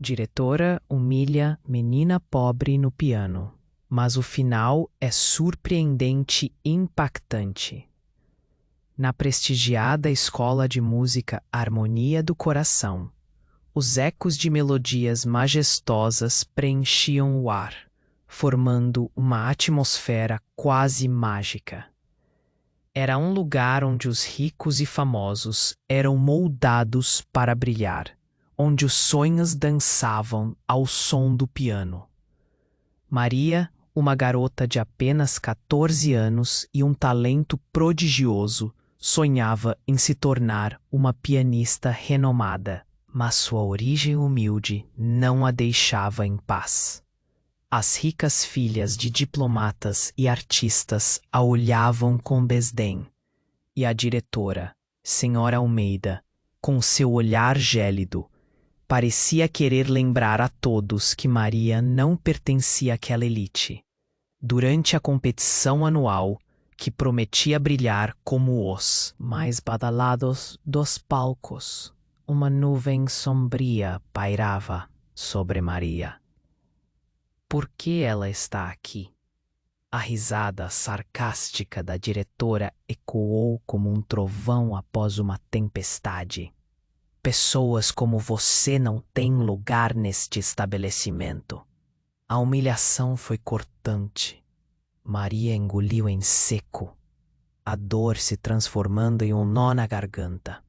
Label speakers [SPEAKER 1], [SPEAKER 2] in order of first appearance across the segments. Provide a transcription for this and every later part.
[SPEAKER 1] Diretora humilha menina pobre no piano, mas o final é surpreendente e impactante. Na prestigiada escola de música Harmonia do Coração, os ecos de melodias majestosas preenchiam o ar, formando uma atmosfera quase mágica. Era um lugar onde os ricos e famosos eram moldados para brilhar, onde os sonhos dançavam ao som do piano. Maria, uma garota de apenas 14 anos e um talento prodigioso, sonhava em se tornar uma pianista renomada, mas sua origem humilde não a deixava em paz. As ricas filhas de diplomatas e artistas a olhavam com desdém, e a diretora, Senhora Almeida, com seu olhar gélido, parecia querer lembrar a todos que Maria não pertencia àquela elite. Durante a competição anual, que prometia brilhar como os mais badalados dos palcos, uma nuvem sombria pairava sobre Maria. Por que ela está aqui? A risada sarcástica da diretora ecoou como um trovão após uma tempestade. Pessoas como você não têm lugar neste estabelecimento. A humilhação foi cortante. Maria engoliu em seco, a dor se transformando em um nó na garganta.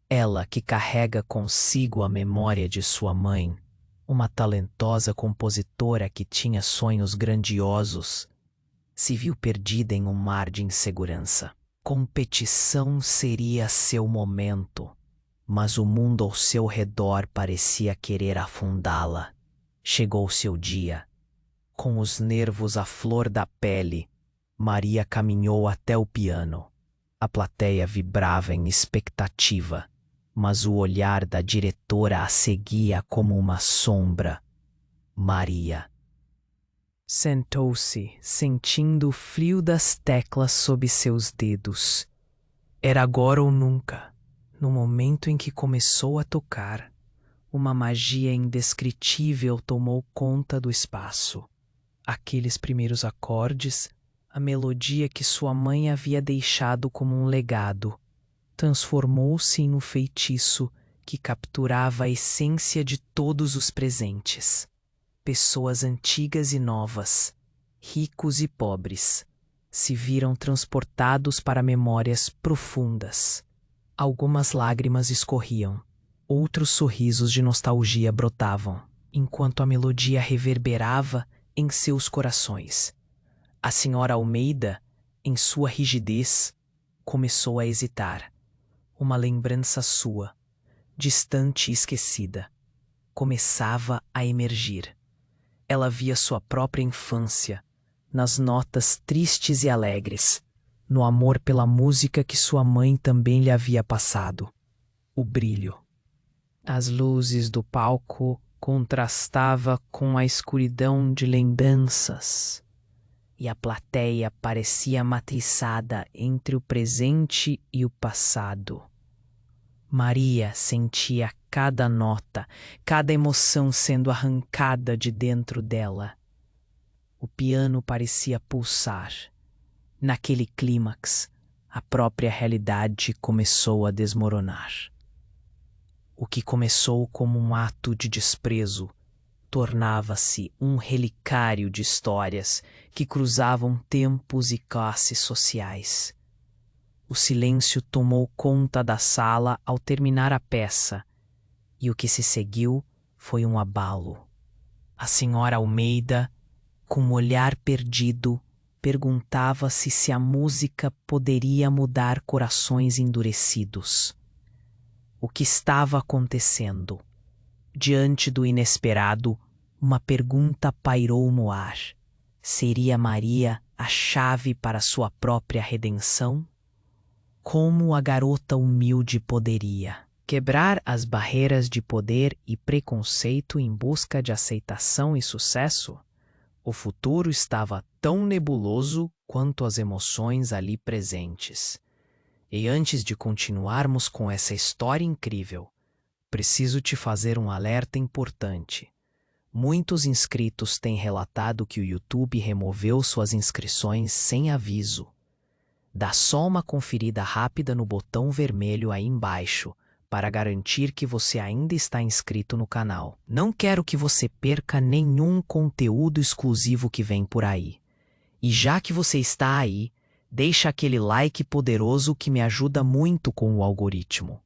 [SPEAKER 1] Ela, que carrega consigo a memória de sua mãe, uma talentosa compositora que tinha sonhos grandiosos, se viu perdida em um mar de insegurança. Competição seria seu momento, mas o mundo ao seu redor parecia querer afundá-la. Chegou seu dia. Com os nervos à flor da pele, Maria caminhou até o piano. A plateia vibrava em expectativa, mas o olhar da diretora a seguia como uma sombra. Maria sentou-se, sentindo o frio das teclas sob seus dedos. Era agora ou nunca. No momento em que começou a tocar, uma magia indescritível tomou conta do espaço. Aqueles primeiros acordes, a melodia que sua mãe havia deixado como um legado, transformou-se em um feitiço que capturava a essência de todos os presentes. Pessoas antigas e novas, ricos e pobres, se viram transportados para memórias profundas. Algumas lágrimas escorriam, outros sorrisos de nostalgia brotavam, enquanto a melodia reverberava em seus corações. A senhora Almeida, em sua rigidez, começou a hesitar. Uma lembrança sua, distante e esquecida, começava a emergir. Ela via sua própria infância, nas notas tristes e alegres, no amor pela música que sua mãe também lhe havia passado. O brilho. As luzes do palco contrastava com a escuridão de lembranças, e a plateia parecia matriçada entre o presente e o passado. Maria sentia cada nota, cada emoção sendo arrancada de dentro dela. O piano parecia pulsar. Naquele clímax, a própria realidade começou a desmoronar. O que começou como um ato de desprezo tornava-se um relicário de histórias que cruzavam tempos e classes sociais. O silêncio tomou conta da sala ao terminar a peça, e o que se seguiu foi um abalo. A senhora Almeida, com um olhar perdido, perguntava-se se a música poderia mudar corações endurecidos. O que estava acontecendo? Diante do inesperado, uma pergunta pairou no ar. Seria Maria a chave para sua própria redenção? Como a garota humilde poderia quebrar as barreiras de poder e preconceito em busca de aceitação e sucesso? O futuro estava tão nebuloso quanto as emoções ali presentes. E antes de continuarmos com essa história incrível, preciso te fazer um alerta importante. Muitos inscritos têm relatado que o YouTube removeu suas inscrições sem aviso. Dá só uma conferida rápida no botão vermelho aí embaixo para garantir que você ainda está inscrito no canal. Não quero que você perca nenhum conteúdo exclusivo que vem por aí. E já que você está aí, deixa aquele like poderoso que me ajuda muito com o algoritmo.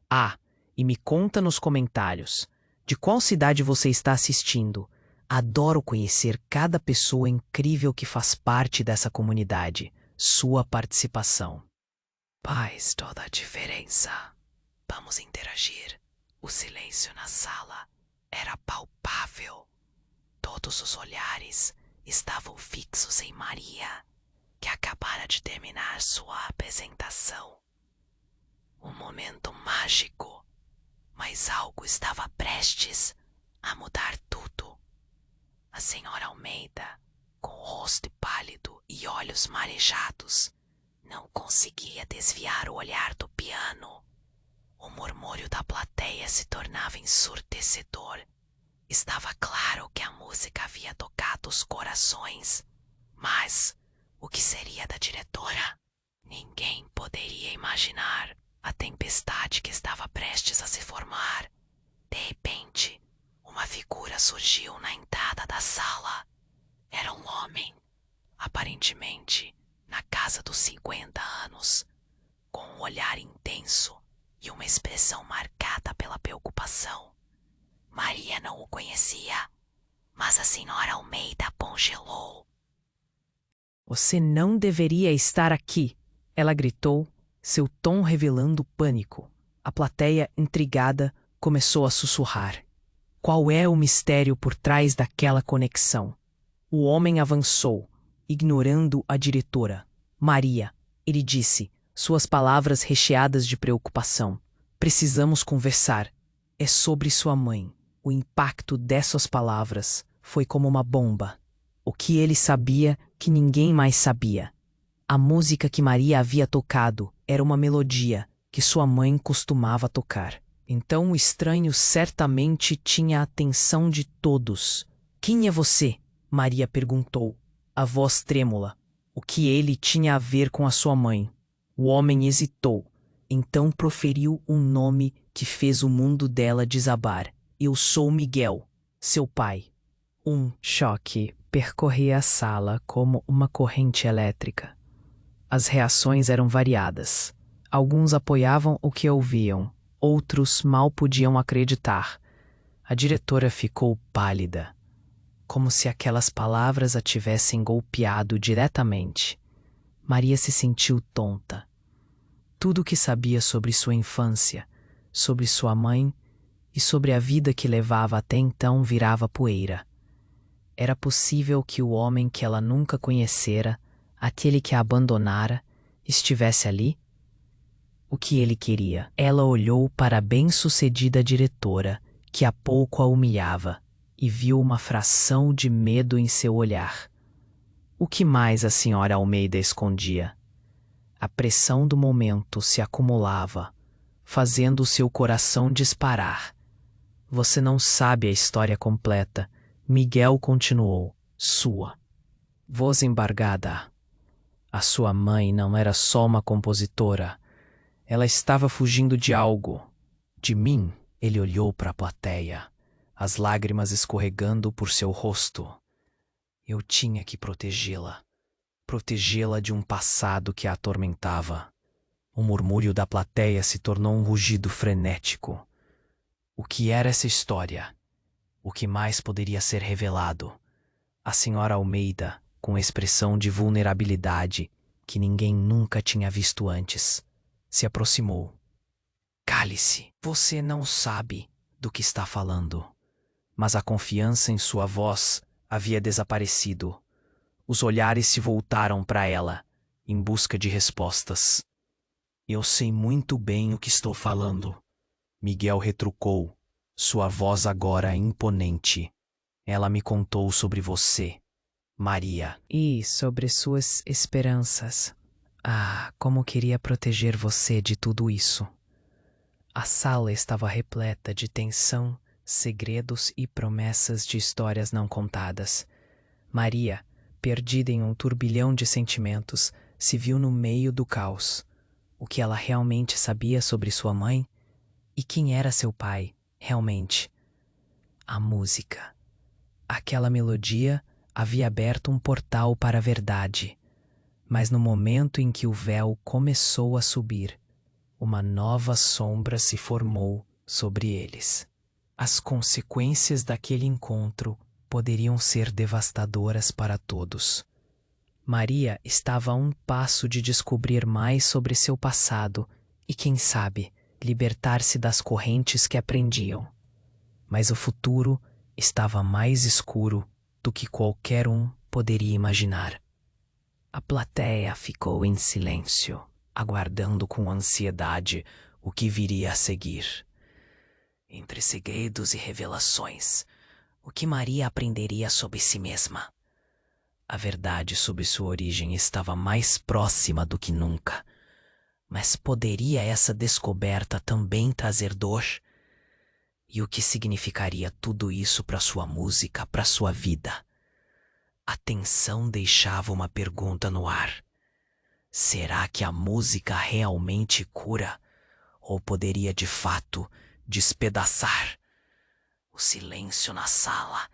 [SPEAKER 1] Ah, e me conta nos comentários de qual cidade você está assistindo. Adoro conhecer cada pessoa incrível que faz parte dessa comunidade. Sua participação faz toda a diferença. Vamos interagir. O silêncio na sala era palpável. Todos os olhares estavam fixos em Maria, que acabara de terminar sua apresentação. Um momento mágico, mas algo estava prestes a mudar tudo. A senhora Almeida, com o rosto pálido e olhos marejados, não conseguia desviar o olhar do piano. O murmúrio da plateia se tornava ensurdecedor. Estava claro que a música havia tocado os corações, mas o que seria da diretora? Ninguém poderia imaginar a tempestade que estava prestes a se formar. De repente, uma figura surgiu na entrada da sala. Era um homem, aparentemente na casa dos 50 anos, com um olhar intenso e uma expressão marcada pela preocupação. Maria não o conhecia, mas a senhora Almeida congelou. Você não deveria estar aqui, ela gritou, seu tom revelando pânico. A plateia, intrigada, começou a sussurrar. Qual é o mistério por trás daquela conexão? O homem avançou, ignorando a diretora. Maria, ele disse, suas palavras recheadas de preocupação. Precisamos conversar. É sobre sua mãe. O impacto dessas palavras foi como uma bomba. O que ele sabia que ninguém mais sabia. A música que Maria havia tocado era uma melodia que sua mãe costumava tocar. Então o estranho certamente tinha a atenção de todos. Quem é você? Maria perguntou, a voz trêmula. O que ele tinha a ver com a sua mãe? O homem hesitou, então proferiu um nome que fez o mundo dela desabar. Eu sou Miguel, seu pai. Um choque percorria a sala como uma corrente elétrica. As reações eram variadas. Alguns apoiavam o que ouviam, outros mal podiam acreditar. A diretora ficou pálida, como se aquelas palavras a tivessem golpeado diretamente. Maria se sentiu tonta. Tudo o que sabia sobre sua infância, sobre sua mãe e sobre a vida que levava até então virava poeira. Era possível que o homem que ela nunca conhecera, aquele que a abandonara, estivesse ali? O que ele queria? Ela olhou para a bem-sucedida diretora, que há pouco a humilhava, e viu uma fração de medo em seu olhar. O que mais a senhora Almeida escondia? A pressão do momento se acumulava, fazendo seu coração disparar. Você não sabe a história completa, Miguel continuou, sua. Voz embargada. A sua mãe não era só uma compositora. Ela estava fugindo de algo. De mim, ele olhou para a plateia, as lágrimas escorregando por seu rosto. Eu tinha que protegê-la. Protegê-la de um passado que a atormentava. O murmúrio da plateia se tornou um rugido frenético. O que era essa história? O que mais poderia ser revelado? A senhora Almeida, com expressão de vulnerabilidade que ninguém nunca tinha visto antes, se aproximou. Cale-se, você não sabe do que está falando. Mas a confiança em sua voz havia desaparecido. Os olhares se voltaram para ela, em busca de respostas. Eu sei muito bem o que estou falando. Miguel retrucou, sua voz agora imponente. Ela me contou sobre você, Maria. E sobre suas esperanças. Ah, como queria proteger você de tudo isso. A sala estava repleta de tensão, segredos e promessas de histórias não contadas. Maria, perdida em um turbilhão de sentimentos, se viu no meio do caos. O que ela realmente sabia sobre sua mãe? E quem era seu pai, realmente? A música. Aquela melodia havia aberto um portal para a verdade. Mas no momento em que o véu começou a subir, uma nova sombra se formou sobre eles. As consequências daquele encontro poderiam ser devastadoras para todos. Maria estava a um passo de descobrir mais sobre seu passado e, quem sabe, libertar-se das correntes que a prendiam. Mas o futuro estava mais escuro do que qualquer um poderia imaginar. A plateia ficou em silêncio, aguardando com ansiedade o que viria a seguir. Entre segredos e revelações, o que Maria aprenderia sobre si mesma? A verdade sobre sua origem estava mais próxima do que nunca. Mas poderia essa descoberta também trazer dor? E o que significaria tudo isso para sua música, para sua vida? A tensão deixava uma pergunta no ar. Será que a música realmente cura? Ou poderia de fato despedaçar? O silêncio na sala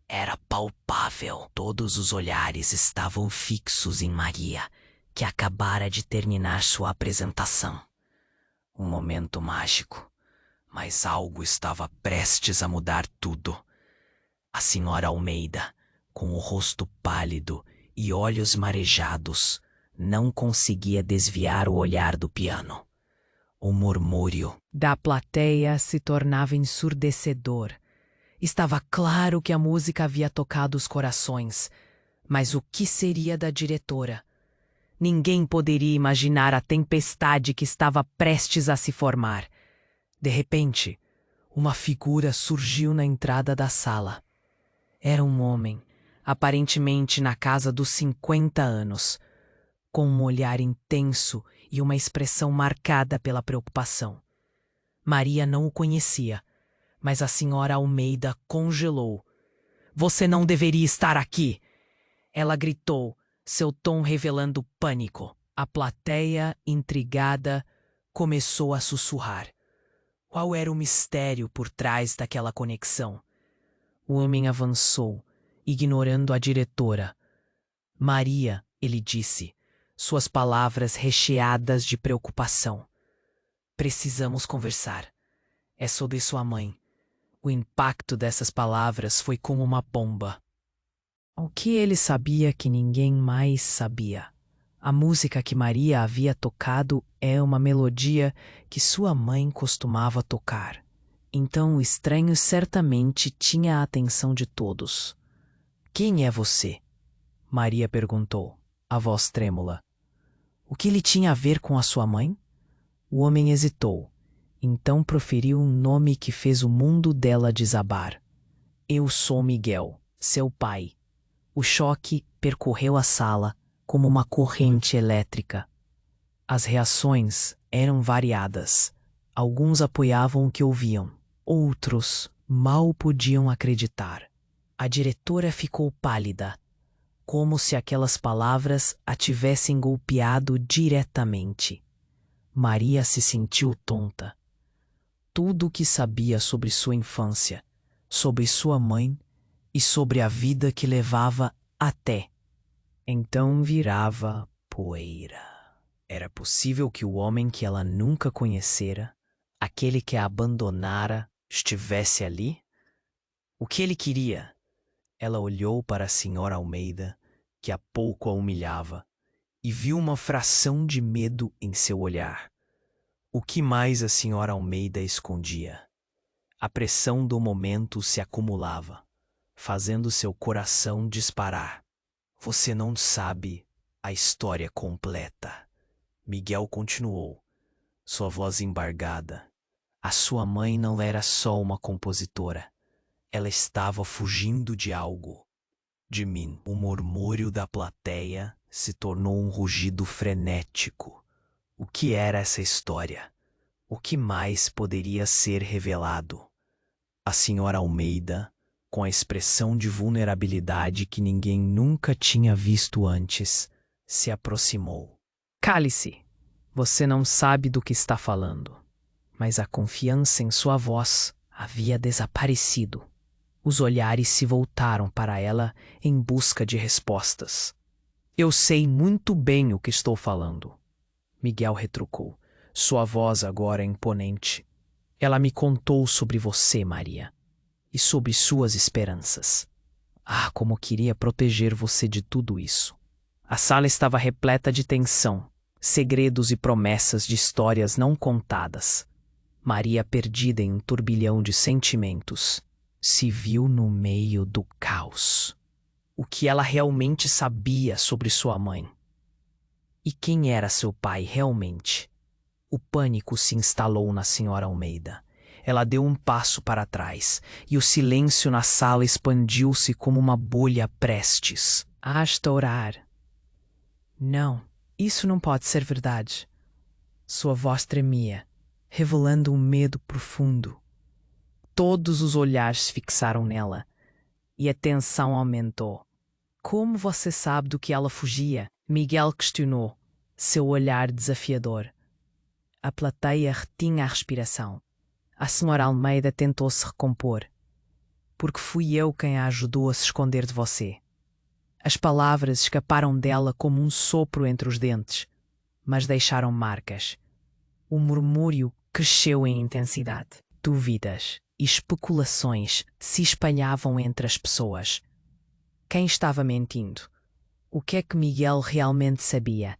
[SPEAKER 1] era palpável. Todos os olhares estavam fixos em Maria, que acabara de terminar sua apresentação. Um momento mágico, mas algo estava prestes a mudar tudo. A senhora Almeida, com o rosto pálido e olhos marejados, não conseguia desviar o olhar do piano. O murmúrio da plateia se tornava ensurdecedor. Estava claro que a música havia tocado os corações, mas o que seria da diretora? Ninguém poderia imaginar a tempestade que estava prestes a se formar. De repente, uma figura surgiu na entrada da sala. Era um homem, aparentemente na casa dos 50 anos, com um olhar intenso e uma expressão marcada pela preocupação. Maria não o conhecia, mas a senhora Almeida congelou. "Você não deveria estar aqui!" Ela gritou, seu tom revelando pânico. A plateia, intrigada, começou a sussurrar. Qual era o mistério por trás daquela conexão? O homem avançou, ignorando a diretora. "Maria", ele disse, suas palavras recheadas de preocupação. "Precisamos conversar. É sobre sua mãe." O impacto dessas palavras foi como uma bomba. O que ele sabia que ninguém mais sabia? A música que Maria havia tocado é uma melodia que sua mãe costumava tocar. Então o estranho certamente tinha a atenção de todos. "Quem é você?" Maria perguntou, a voz trêmula. "O que ele tinha a ver com a sua mãe?" O homem hesitou. Então proferiu um nome que fez o mundo dela desabar. "Eu sou Miguel, seu pai." O choque percorreu a sala como uma corrente elétrica. As reações eram variadas. Alguns apoiavam o que ouviam. Outros mal podiam acreditar. A diretora ficou pálida, como se aquelas palavras a tivessem golpeado diretamente. Maria se sentiu tonta. Tudo o que sabia sobre sua infância, sobre sua mãe e sobre a vida que levava até então virava poeira. Era possível que o homem que ela nunca conhecera, aquele que a abandonara, estivesse ali? O que ele queria? Ela olhou para a senhora Almeida, que há pouco a humilhava, e viu uma fração de medo em seu olhar. O que mais a senhora Almeida escondia? A pressão do momento se acumulava, fazendo seu coração disparar. "Você não sabe a história completa." Miguel continuou, sua voz embargada. "A sua mãe não era só uma compositora. Ela estava fugindo de algo. De mim." O murmúrio da plateia se tornou um rugido frenético. O que era essa história? O que mais poderia ser revelado? A senhora Almeida, com a expressão de vulnerabilidade que ninguém nunca tinha visto antes, se aproximou. Cale-se! Você não sabe do que está falando. Mas a confiança em sua voz havia desaparecido. Os olhares se voltaram para ela em busca de respostas. Eu sei muito bem o que estou falando, Miguel retrucou, sua voz agora imponente. Ela me contou sobre você, Maria, e sobre suas esperanças. Ah, como queria proteger você de tudo isso. A sala estava repleta de tensão, segredos e promessas de histórias não contadas. Maria, perdida em um turbilhão de sentimentos, se viu no meio do caos. O que ela realmente sabia sobre sua mãe? E quem era seu pai realmente? O pânico se instalou na senhora Almeida. Ela deu um passo para trás, e o silêncio na sala expandiu-se como uma bolha prestes a estourar. Não, isso não pode ser verdade. Sua voz tremia, revelando um medo profundo. Todos os olhares fixaram nela, e a tensão aumentou. Como você sabe do que ela fugia? Miguel questionou, seu olhar desafiador. A plateia retinha a respiração. A senhora Almeida tentou se recompor. Porque fui eu quem a ajudou a se esconder de você. As palavras escaparam dela como um sopro entre os dentes, mas deixaram marcas. O murmúrio cresceu em intensidade. Dúvidas e especulações se espalhavam entre as pessoas. Quem estava mentindo? O que é que Miguel realmente sabia?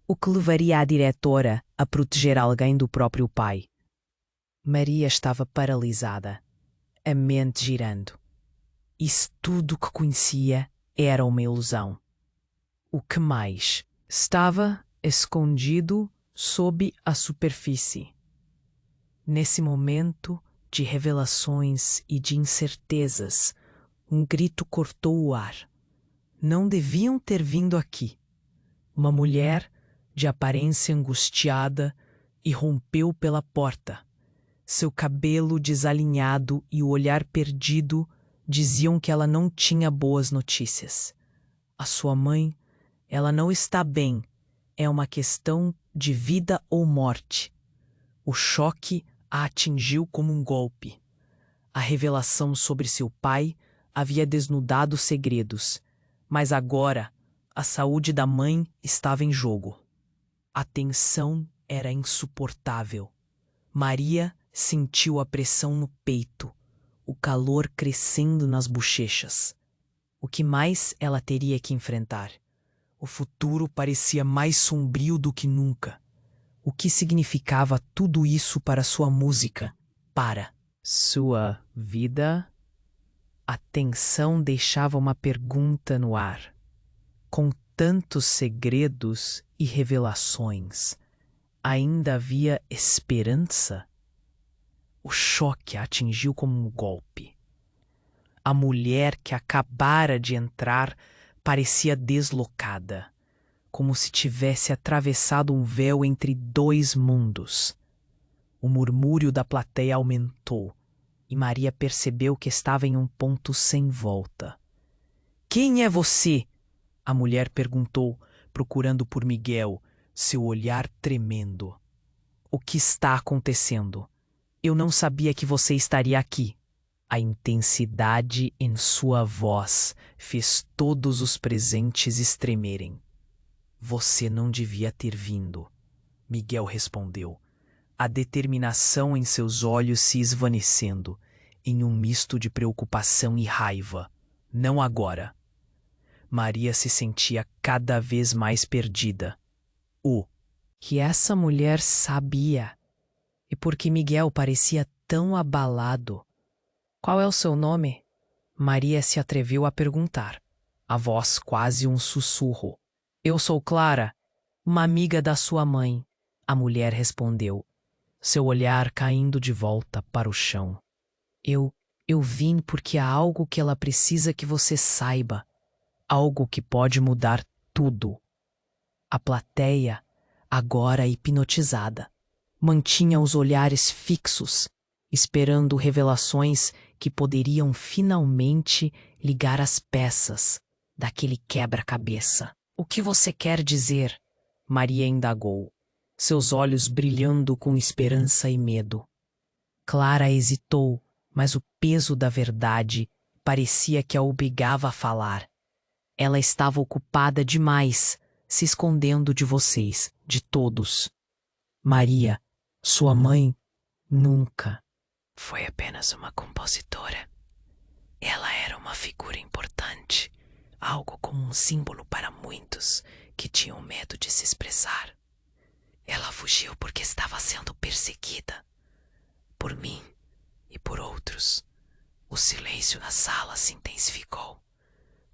[SPEAKER 1] O que levaria a diretora a proteger alguém do próprio pai? Maria estava paralisada, a mente girando. E se tudo o que conhecia era uma ilusão? O que mais? Estava escondido sob a superfície. Nesse momento de revelações e de incertezas, um grito cortou o ar. Não deviam ter vindo aqui. Uma mulher, de aparência angustiada, irrompeu pela porta. Seu cabelo desalinhado e o olhar perdido diziam que ela não tinha boas notícias. A sua mãe, ela não está bem. É uma questão de vida ou morte. O choque a atingiu como um golpe. A revelação sobre seu pai havia desnudado segredos, mas agora a saúde da mãe estava em jogo. A tensão era insuportável. Maria sentiu a pressão no peito, o calor crescendo nas bochechas. O que mais ela teria que enfrentar? O futuro parecia mais sombrio do que nunca. O que significava tudo isso para sua música? Para sua vida? A tensão deixava uma pergunta no ar. Com tantos segredos e revelações, ainda havia esperança? O choque a atingiu como um golpe. A mulher que acabara de entrar parecia deslocada, como se tivesse atravessado um véu entre dois mundos. O murmúrio da plateia aumentou, e Maria percebeu que estava em um ponto sem volta. Quem é você? A mulher perguntou, procurando por Miguel, seu olhar tremendo. O que está acontecendo? Eu não sabia que você estaria aqui. A intensidade em sua voz fez todos os presentes estremerem. Você não devia ter vindo, Miguel respondeu, a determinação em seus olhos se esvanecendo em um misto de preocupação e raiva. Não agora. Maria se sentia cada vez mais perdida. O que essa mulher sabia? E por que Miguel parecia tão abalado? Qual é o seu nome? Maria se atreveu a perguntar, a voz quase um sussurro. Eu sou Clara, uma amiga da sua mãe, a mulher respondeu, seu olhar caindo de volta para o chão. Eu vim porque há algo que ela precisa que você saiba, algo que pode mudar tudo. A plateia, agora hipnotizada, Mantinha os olhares fixos, esperando revelações que poderiam finalmente ligar as peças daquele quebra-cabeça. O que você quer dizer? Maria indagou, seus olhos brilhando com esperança e medo. Clara hesitou, mas o peso da verdade parecia que a obrigava a falar. Ela estava ocupada demais, se escondendo de vocês, de todos. Maria, sua mãe, nunca foi apenas uma compositora. Ela era uma figura importante, algo como um símbolo para muitos que tinham medo de se expressar. Ela fugiu porque estava sendo perseguida por mim e por outros. O silêncio na sala se intensificou,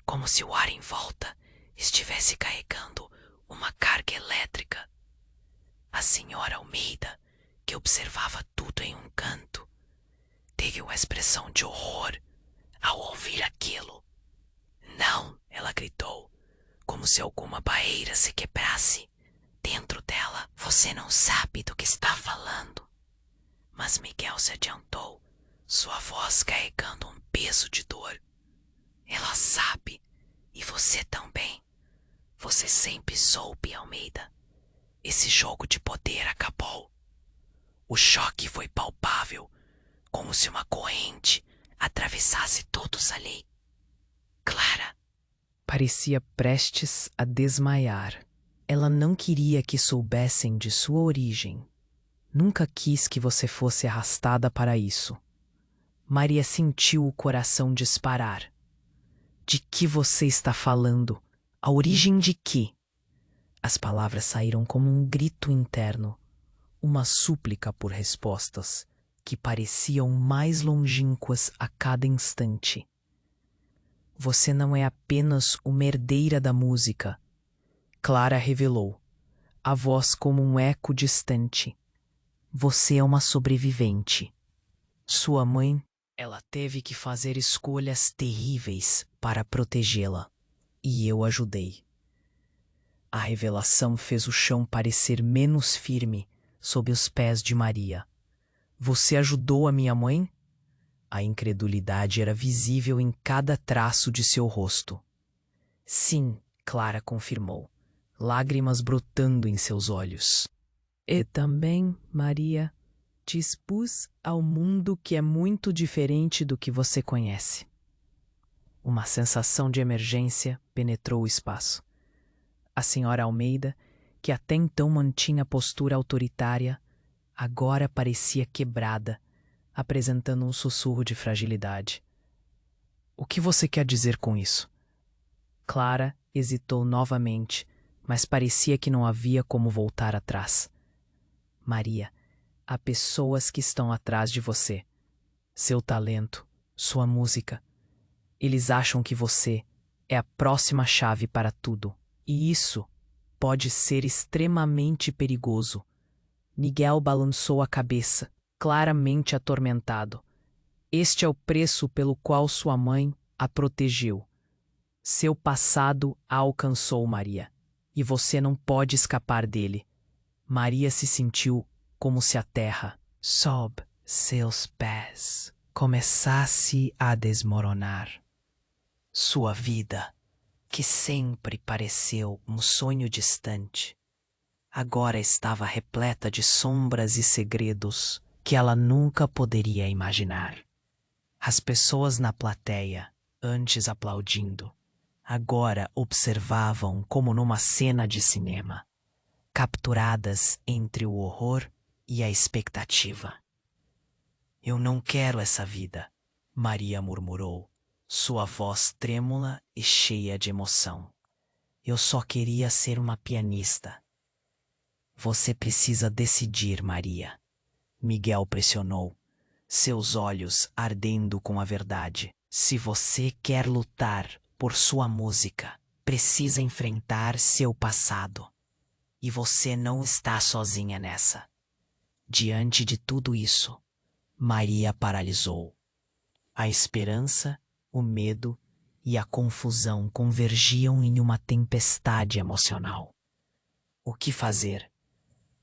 [SPEAKER 1] como se o ar em volta estivesse carregando uma carga elétrica. A senhora Almeida, que observava tudo em um canto, teve uma expressão de horror ao ouvir aquilo. Não, ela gritou, como se alguma barreira se quebrasse dentro dela. Você não sabe do que está falando. Mas Miguel se adiantou, sua voz carregando um peso de dor. Ela sabe, e você também. Você sempre soube, Almeida. Esse jogo de poder acabou. O choque foi palpável, como se uma corrente atravessasse todos ali. Clara parecia prestes a desmaiar. Ela não queria que soubessem de sua origem. Nunca quis que você fosse arrastada para isso. Maria sentiu o coração disparar. De que você está falando? A origem de quê? As palavras saíram como um grito interno, uma súplica por respostas que pareciam mais longínquas a cada instante. Você não é apenas uma herdeira da música, Clara revelou, a voz como um eco distante. Você é uma sobrevivente. Sua mãe, ela teve que fazer escolhas terríveis para protegê-la, e eu ajudei. A revelação fez o chão parecer menos firme sob os pés de Maria. Você ajudou a minha mãe? A incredulidade era visível em cada traço de seu rosto. Sim, Clara confirmou, lágrimas brotando em seus olhos. E também, Maria, te expus ao mundo que é muito diferente do que você conhece. Uma sensação de emergência penetrou o espaço. A senhora Almeida, que até então mantinha postura autoritária, agora parecia quebrada, apresentando um sussurro de fragilidade. O que você quer dizer com isso? Clara hesitou novamente, mas parecia que não havia como voltar atrás. Maria, há pessoas que estão atrás de você. Seu talento, sua música. Eles acham que você é a próxima chave para tudo. E isso pode ser extremamente perigoso. Miguel balançou a cabeça, claramente atormentado. Este é o preço pelo qual sua mãe a protegeu. Seu passado a alcançou, Maria, e você não pode escapar dele. Maria se sentiu como se a terra, sob seus pés, começasse a desmoronar. Sua vida, que sempre pareceu um sonho distante, agora estava repleta de sombras e segredos que ela nunca poderia imaginar. As pessoas na plateia, antes aplaudindo, agora observavam como numa cena de cinema, capturadas entre o horror e a expectativa. Eu não quero essa vida, Maria murmurou, sua voz trêmula e cheia de emoção. Eu só queria ser uma pianista. Você precisa decidir, Maria. Miguel pressionou, seus olhos ardendo com a verdade. Se você quer lutar por sua música, precisa enfrentar seu passado. E você não está sozinha nessa. Diante de tudo isso, Maria paralisou. A esperança, o medo e a confusão convergiam em uma tempestade emocional. O que fazer?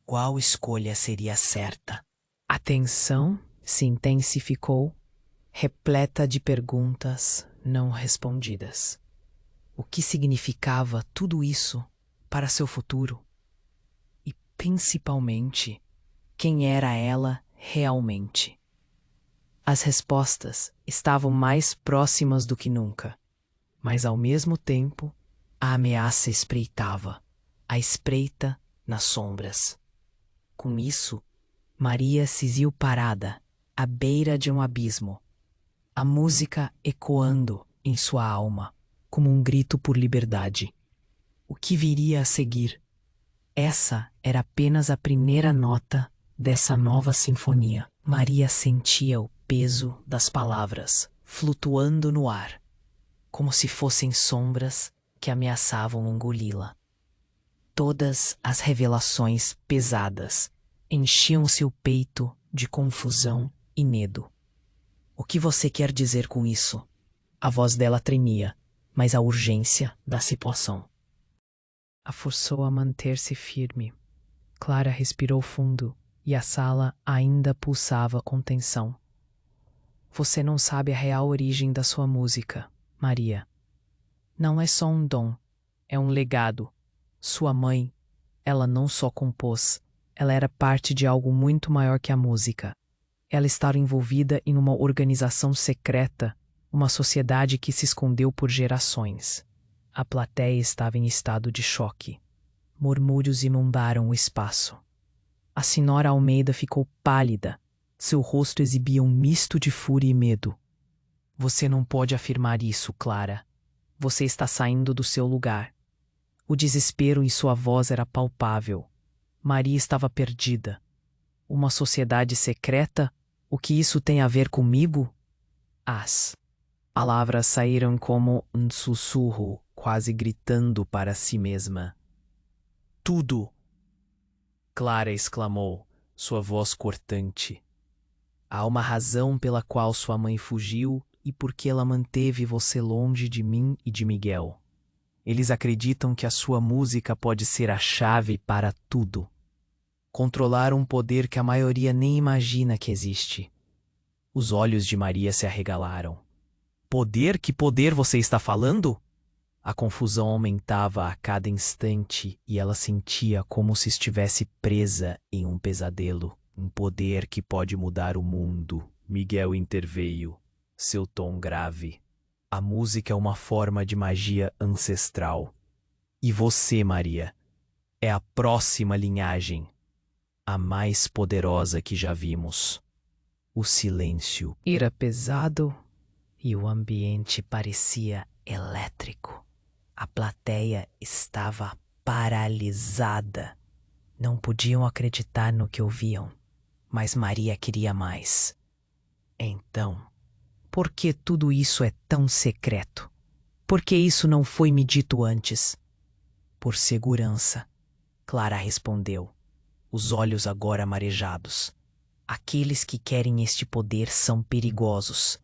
[SPEAKER 2] Qual escolha seria certa?
[SPEAKER 1] A tensão se intensificou, repleta de perguntas não respondidas. O que significava tudo isso para seu futuro? E, principalmente, quem era ela realmente? As respostas estavam mais próximas do que nunca, mas ao mesmo tempo a ameaça espreitava, a espreita nas sombras. Com isso, Maria se viu parada, à beira de um abismo, a música ecoando em sua alma, como um grito por liberdade. O que viria a seguir? Essa era apenas a primeira nota dessa nova sinfonia. Maria sentia o peso das palavras flutuando no ar, como se fossem sombras que ameaçavam engoli-la. Todas as revelações pesadas enchiam seu peito de confusão e medo. O que você quer dizer com isso? A voz dela tremia, mas a urgência da situação a forçou a manter-se firme. Clara respirou fundo e a sala ainda pulsava com tensão. Você não sabe a real origem da sua música, Maria. Não é só um dom, é um legado. Sua mãe, ela não só compôs, ela era parte de algo muito maior que a música. Ela estava envolvida em uma organização secreta, uma sociedade que se escondeu por gerações. A plateia estava em estado de choque. Murmúrios inundaram o espaço. A senhora Almeida ficou pálida. Seu rosto exibia um misto de fúria e medo. Você não pode afirmar isso, Clara. Você está saindo do seu lugar. O desespero em sua voz era palpável. Maria estava perdida. Uma sociedade secreta? O que isso tem a ver comigo? As palavras saíram como um sussurro, quase gritando para si mesma. Tudo! Clara exclamou, sua voz cortante. Há uma razão pela qual sua mãe fugiu e por que ela manteve você longe de mim e de Miguel. Eles acreditam que a sua música pode ser a chave para tudo. Controlar um poder que a maioria nem imagina que existe. Os olhos de Maria se arregalaram. Poder? Que poder você está falando? A confusão aumentava a cada instante e ela sentia como se estivesse presa em um pesadelo. Um poder que pode mudar o mundo. Miguel interveio, seu tom grave. A música é uma forma de magia ancestral. E você, Maria, é a próxima linhagem, a mais poderosa que já vimos. O silêncio era pesado e o ambiente parecia elétrico. A plateia estava paralisada. Não podiam acreditar no que ouviam, mas Maria queria mais. Então, por que tudo isso é tão secreto? Por que isso não foi me dito antes? Por segurança, Clara respondeu, os olhos agora marejados. Aqueles que querem este poder são perigosos,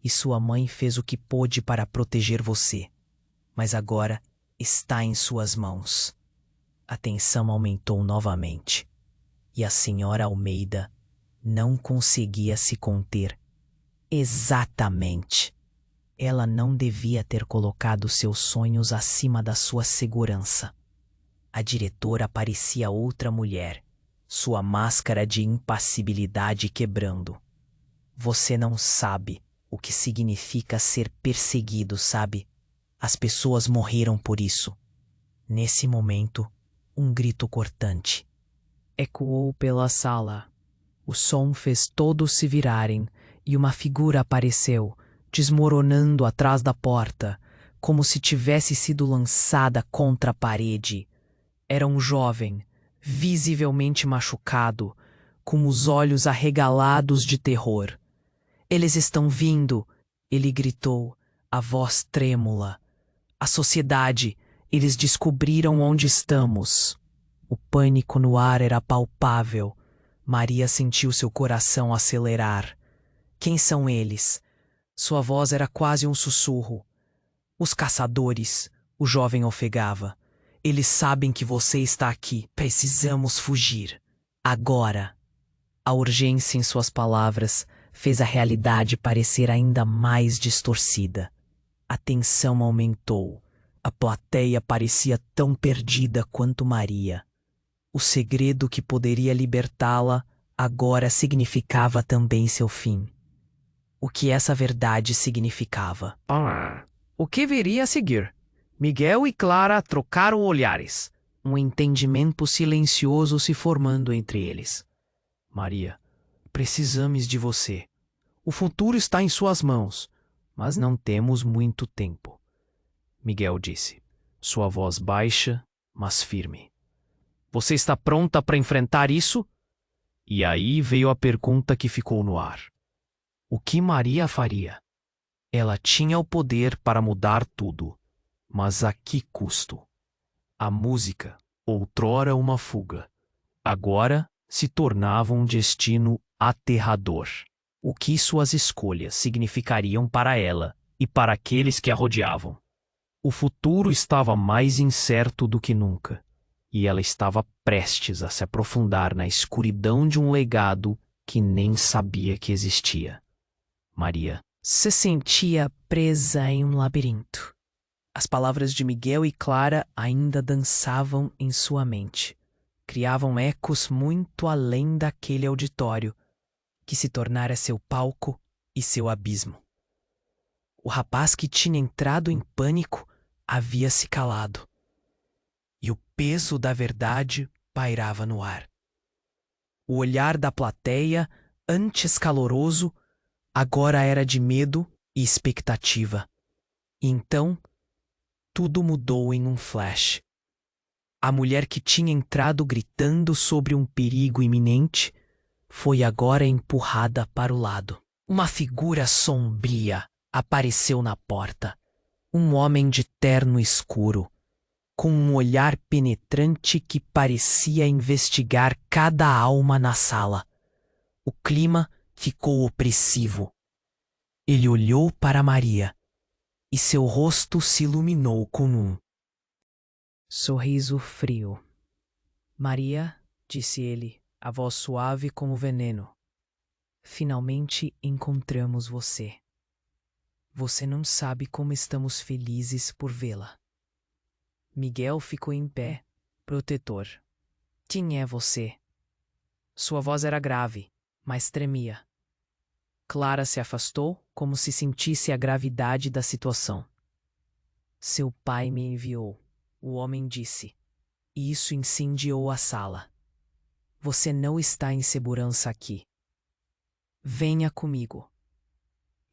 [SPEAKER 1] e sua mãe fez o que pôde para proteger você. Mas agora está em suas mãos. A tensão aumentou novamente, e a senhora Almeida não conseguia se conter. Exatamente. Ela não devia ter colocado seus sonhos acima da sua segurança. A diretora parecia outra mulher, sua máscara de impassibilidade quebrando. Você não sabe o que significa ser perseguido, sabe? As pessoas morreram por isso. Nesse momento, um grito cortante ecoou pela sala. O som fez todos se virarem e uma figura apareceu, desmoronando atrás da porta, como se tivesse sido lançada contra a parede. Era um jovem, visivelmente machucado, com os olhos arregalados de terror. Eles estão vindo, ele gritou, a voz trêmula. A sociedade, eles descobriram onde estamos. O pânico no ar era palpável. Maria sentiu seu coração acelerar. Quem são eles? Sua voz era quase um sussurro. Os caçadores, o jovem ofegava. Eles sabem que você está aqui. Precisamos fugir.
[SPEAKER 2] Agora, a urgência em suas palavras fez a realidade parecer ainda mais distorcida. A tensão aumentou. A plateia parecia tão perdida quanto Maria. O segredo que poderia libertá-la agora significava também seu fim. O que essa verdade significava?
[SPEAKER 1] O que viria a seguir? Miguel e Clara trocaram olhares, um entendimento silencioso se formando entre eles. Maria, precisamos de você. O futuro está em suas mãos, mas não temos muito tempo. Miguel disse, sua voz baixa, mas firme. Você está pronta para enfrentar isso? E aí veio a pergunta que ficou no ar. O que Maria faria? Ela tinha o poder para mudar tudo, mas a que custo? A música, outrora uma fuga, agora se tornava um destino aterrador. O que suas escolhas significariam para ela e para aqueles que a rodeavam? O futuro estava mais incerto do que nunca, e ela estava prestes a se aprofundar na escuridão de um legado que nem sabia que existia. Maria
[SPEAKER 2] Se sentia presa em um labirinto. As palavras de Miguel e Clara ainda dançavam em sua mente. Criavam ecos muito além daquele auditório, que se tornara seu palco e seu abismo. O rapaz que tinha entrado em pânico havia se calado, e o peso da verdade pairava no ar. O olhar da plateia, antes caloroso, agora era de medo e expectativa. E então, tudo mudou em um flash. A mulher que tinha entrado gritando sobre um perigo iminente foi agora empurrada para o lado. Uma figura sombria apareceu na porta. Um homem de terno escuro, com um olhar penetrante que parecia investigar cada alma na sala. O clima ficou opressivo. Ele olhou para Maria e seu rosto se iluminou com um sorriso frio. Maria, disse ele, a voz suave como veneno. Finalmente encontramos você. Você não sabe como estamos felizes por vê-la. Miguel ficou em pé, protetor. Quem é você? Sua voz era grave, mas tremia. Clara se afastou, como se sentisse a gravidade da situação. Seu pai me enviou, o homem disse, e isso incendiou a sala. Você não está em segurança aqui. Venha comigo.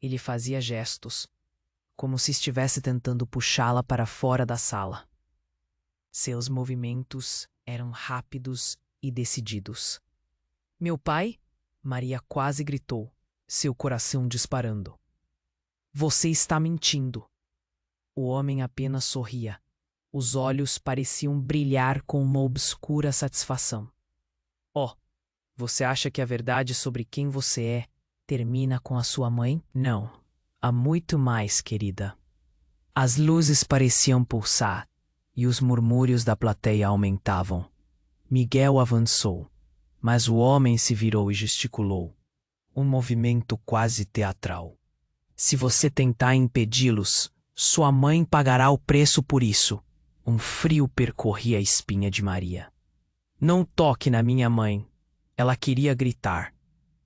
[SPEAKER 2] Ele fazia gestos, como se estivesse tentando puxá-la para fora da sala. Seus movimentos eram rápidos e decididos. Meu pai? Maria quase gritou, seu coração disparando. Você está mentindo. O homem apenas sorria. Os olhos pareciam brilhar com uma obscura satisfação. Oh, você acha que a verdade sobre quem você é termina com a sua mãe? Não. Há muito mais, querida. As luzes pareciam pulsar e os murmúrios da plateia aumentavam. Miguel avançou, mas o homem se virou e gesticulou. Um movimento quase teatral. Se você tentar impedi-los, sua mãe pagará o preço por isso. Um frio percorria a espinha de Maria. Não toque na minha mãe. Ela queria gritar,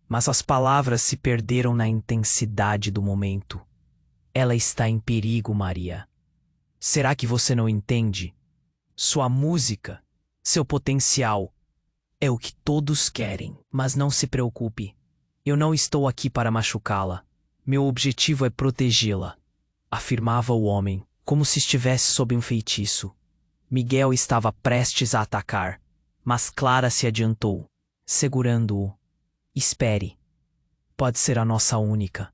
[SPEAKER 2] mas as palavras se perderam na intensidade do momento. Ela está em perigo, Maria. Será que você não entende? Sua música, seu potencial, é o que todos querem. Mas não se preocupe. Eu não estou aqui para machucá-la. Meu objetivo é protegê-la, afirmava o homem, como se estivesse sob um feitiço. Miguel estava prestes a atacar, mas Clara se adiantou, segurando-o. Espere. Pode ser a nossa única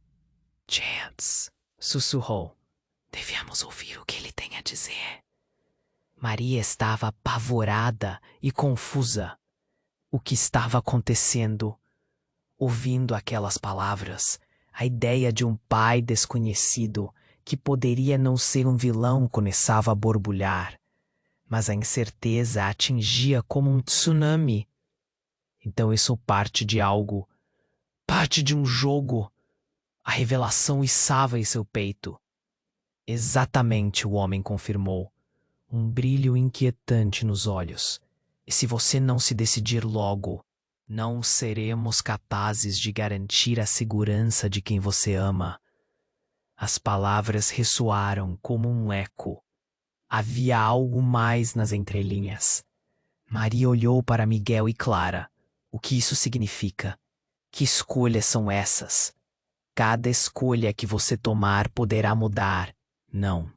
[SPEAKER 2] chance, sussurrou. Devemos ouvir o que ele tem a dizer. Maria estava apavorada e confusa. O que estava acontecendo? Ouvindo aquelas palavras, a ideia de um pai desconhecido que poderia não ser um vilão começava a borbulhar, mas a incerteza a atingia como um tsunami. Então eu sou parte de algo, parte de um jogo. A revelação içava em seu peito. Exatamente, o homem confirmou, um brilho inquietante nos olhos. E se você não se decidir logo, não seremos capazes de garantir a segurança de quem você ama. As palavras ressoaram como um eco. Havia algo mais nas entrelinhas. Maria olhou para Miguel e Clara. O que isso significa? Que escolhas são essas? Cada escolha que você tomar poderá mudar. Não.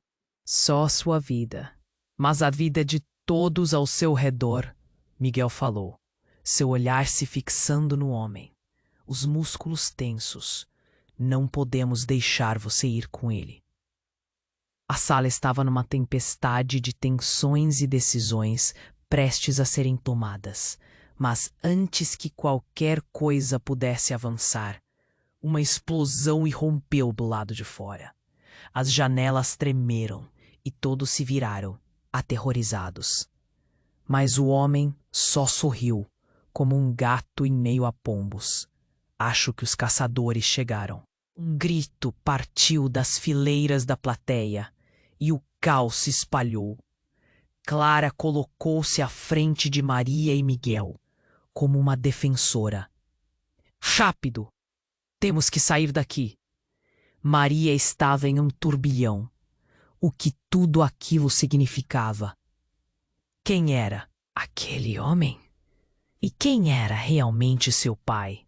[SPEAKER 2] Só sua vida. Mas a vida de todos ao seu redor, Miguel falou, seu olhar se fixando no homem, os músculos tensos. Não podemos deixar você ir com ele. A sala estava numa tempestade de tensões e decisões prestes a serem tomadas. Mas antes que qualquer coisa pudesse avançar, uma explosão irrompeu do lado de fora. As janelas tremeram e todos se viraram, aterrorizados. Mas o homem só sorriu, como um gato em meio a pombos. Acho que os caçadores chegaram. Um grito partiu das fileiras da plateia e o caos se espalhou. Clara colocou-se à frente de Maria e Miguel, como uma defensora. Rápido! Temos que sair daqui. Maria estava em um turbilhão. O que tudo aquilo significava? Quem era aquele homem? E quem era realmente seu pai?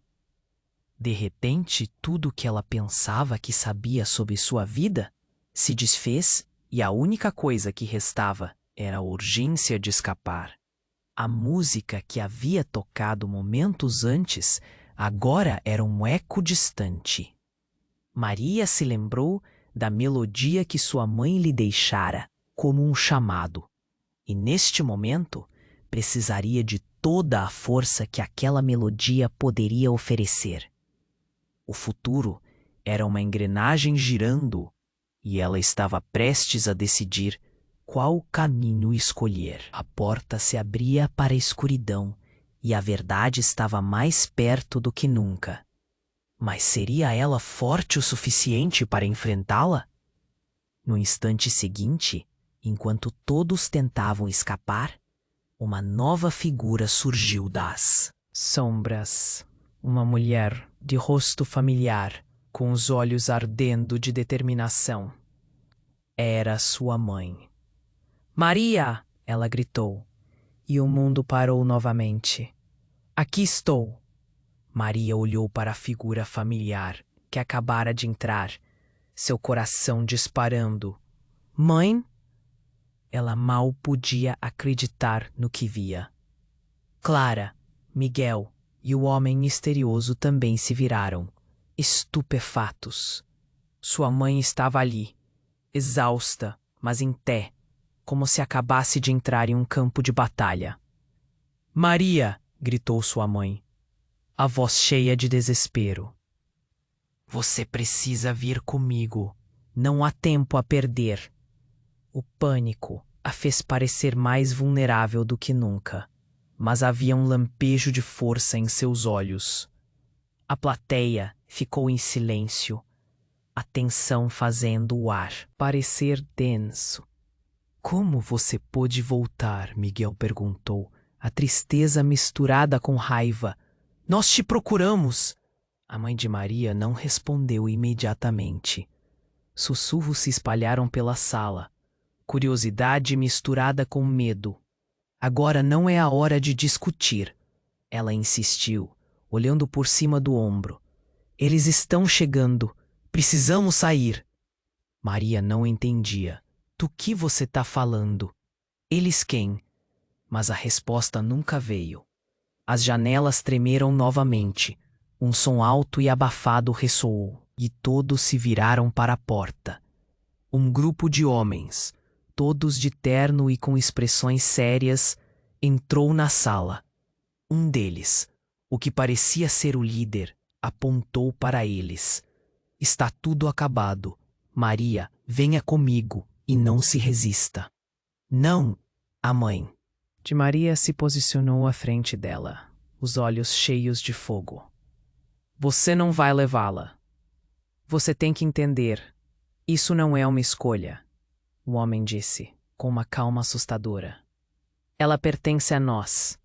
[SPEAKER 2] De repente, tudo o que ela pensava que sabia sobre sua vida se desfez e a única coisa que restava era a urgência de escapar. A música que havia tocado momentos antes agora era um eco distante. Maria se lembrou da melodia que sua mãe lhe deixara como um chamado, e neste momento precisaria de toda a força que aquela melodia poderia oferecer. O futuro era uma engrenagem girando e ela estava prestes a decidir qual caminho escolher. A porta se abria para a escuridão e a verdade estava mais perto do que nunca. Mas seria ela forte o suficiente para enfrentá-la? No instante seguinte, enquanto todos tentavam escapar, uma nova figura surgiu das sombras. Uma mulher de rosto familiar, com os olhos ardendo de determinação. Era sua mãe. Maria! Ela gritou, e o mundo parou novamente. Aqui estou. Maria olhou para a figura familiar que acabara de entrar, seu coração disparando. Mãe? Ela mal podia acreditar no que via. Clara, Miguel e o homem misterioso também se viraram, estupefatos. Sua mãe estava ali, exausta, mas em pé, como se acabasse de entrar em um campo de batalha. Maria! Gritou sua mãe, a voz cheia de desespero. Você precisa vir comigo. Não há tempo a perder. O pânico a fez parecer mais vulnerável do que nunca, mas havia um lampejo de força em seus olhos. A plateia ficou em silêncio, a tensão fazendo o ar parecer denso. Como você pôde voltar? Miguel perguntou, a tristeza misturada com raiva. Nós te procuramos! A mãe de Maria não respondeu imediatamente. Sussurros se espalharam pela sala, curiosidade misturada com medo. Agora não é a hora de discutir, ela insistiu, olhando por cima do ombro. Eles estão chegando. Precisamos sair. Maria não entendia. Do que você está falando? Eles quem? Mas a resposta nunca veio. As janelas tremeram novamente. Um som alto e abafado ressoou, e todos se viraram para a porta. Um grupo de homens, todos de terno e com expressões sérias, entrou na sala. Um deles, o que parecia ser o líder, apontou para eles. Está tudo acabado. Maria, venha comigo e não se resista. Não, a mãe de Maria se posicionou à frente dela. os olhos cheios de fogo. Você não vai levá-la. Você tem que entender. Isso não é uma escolha, o homem disse, com uma calma assustadora. Ela pertence a nós.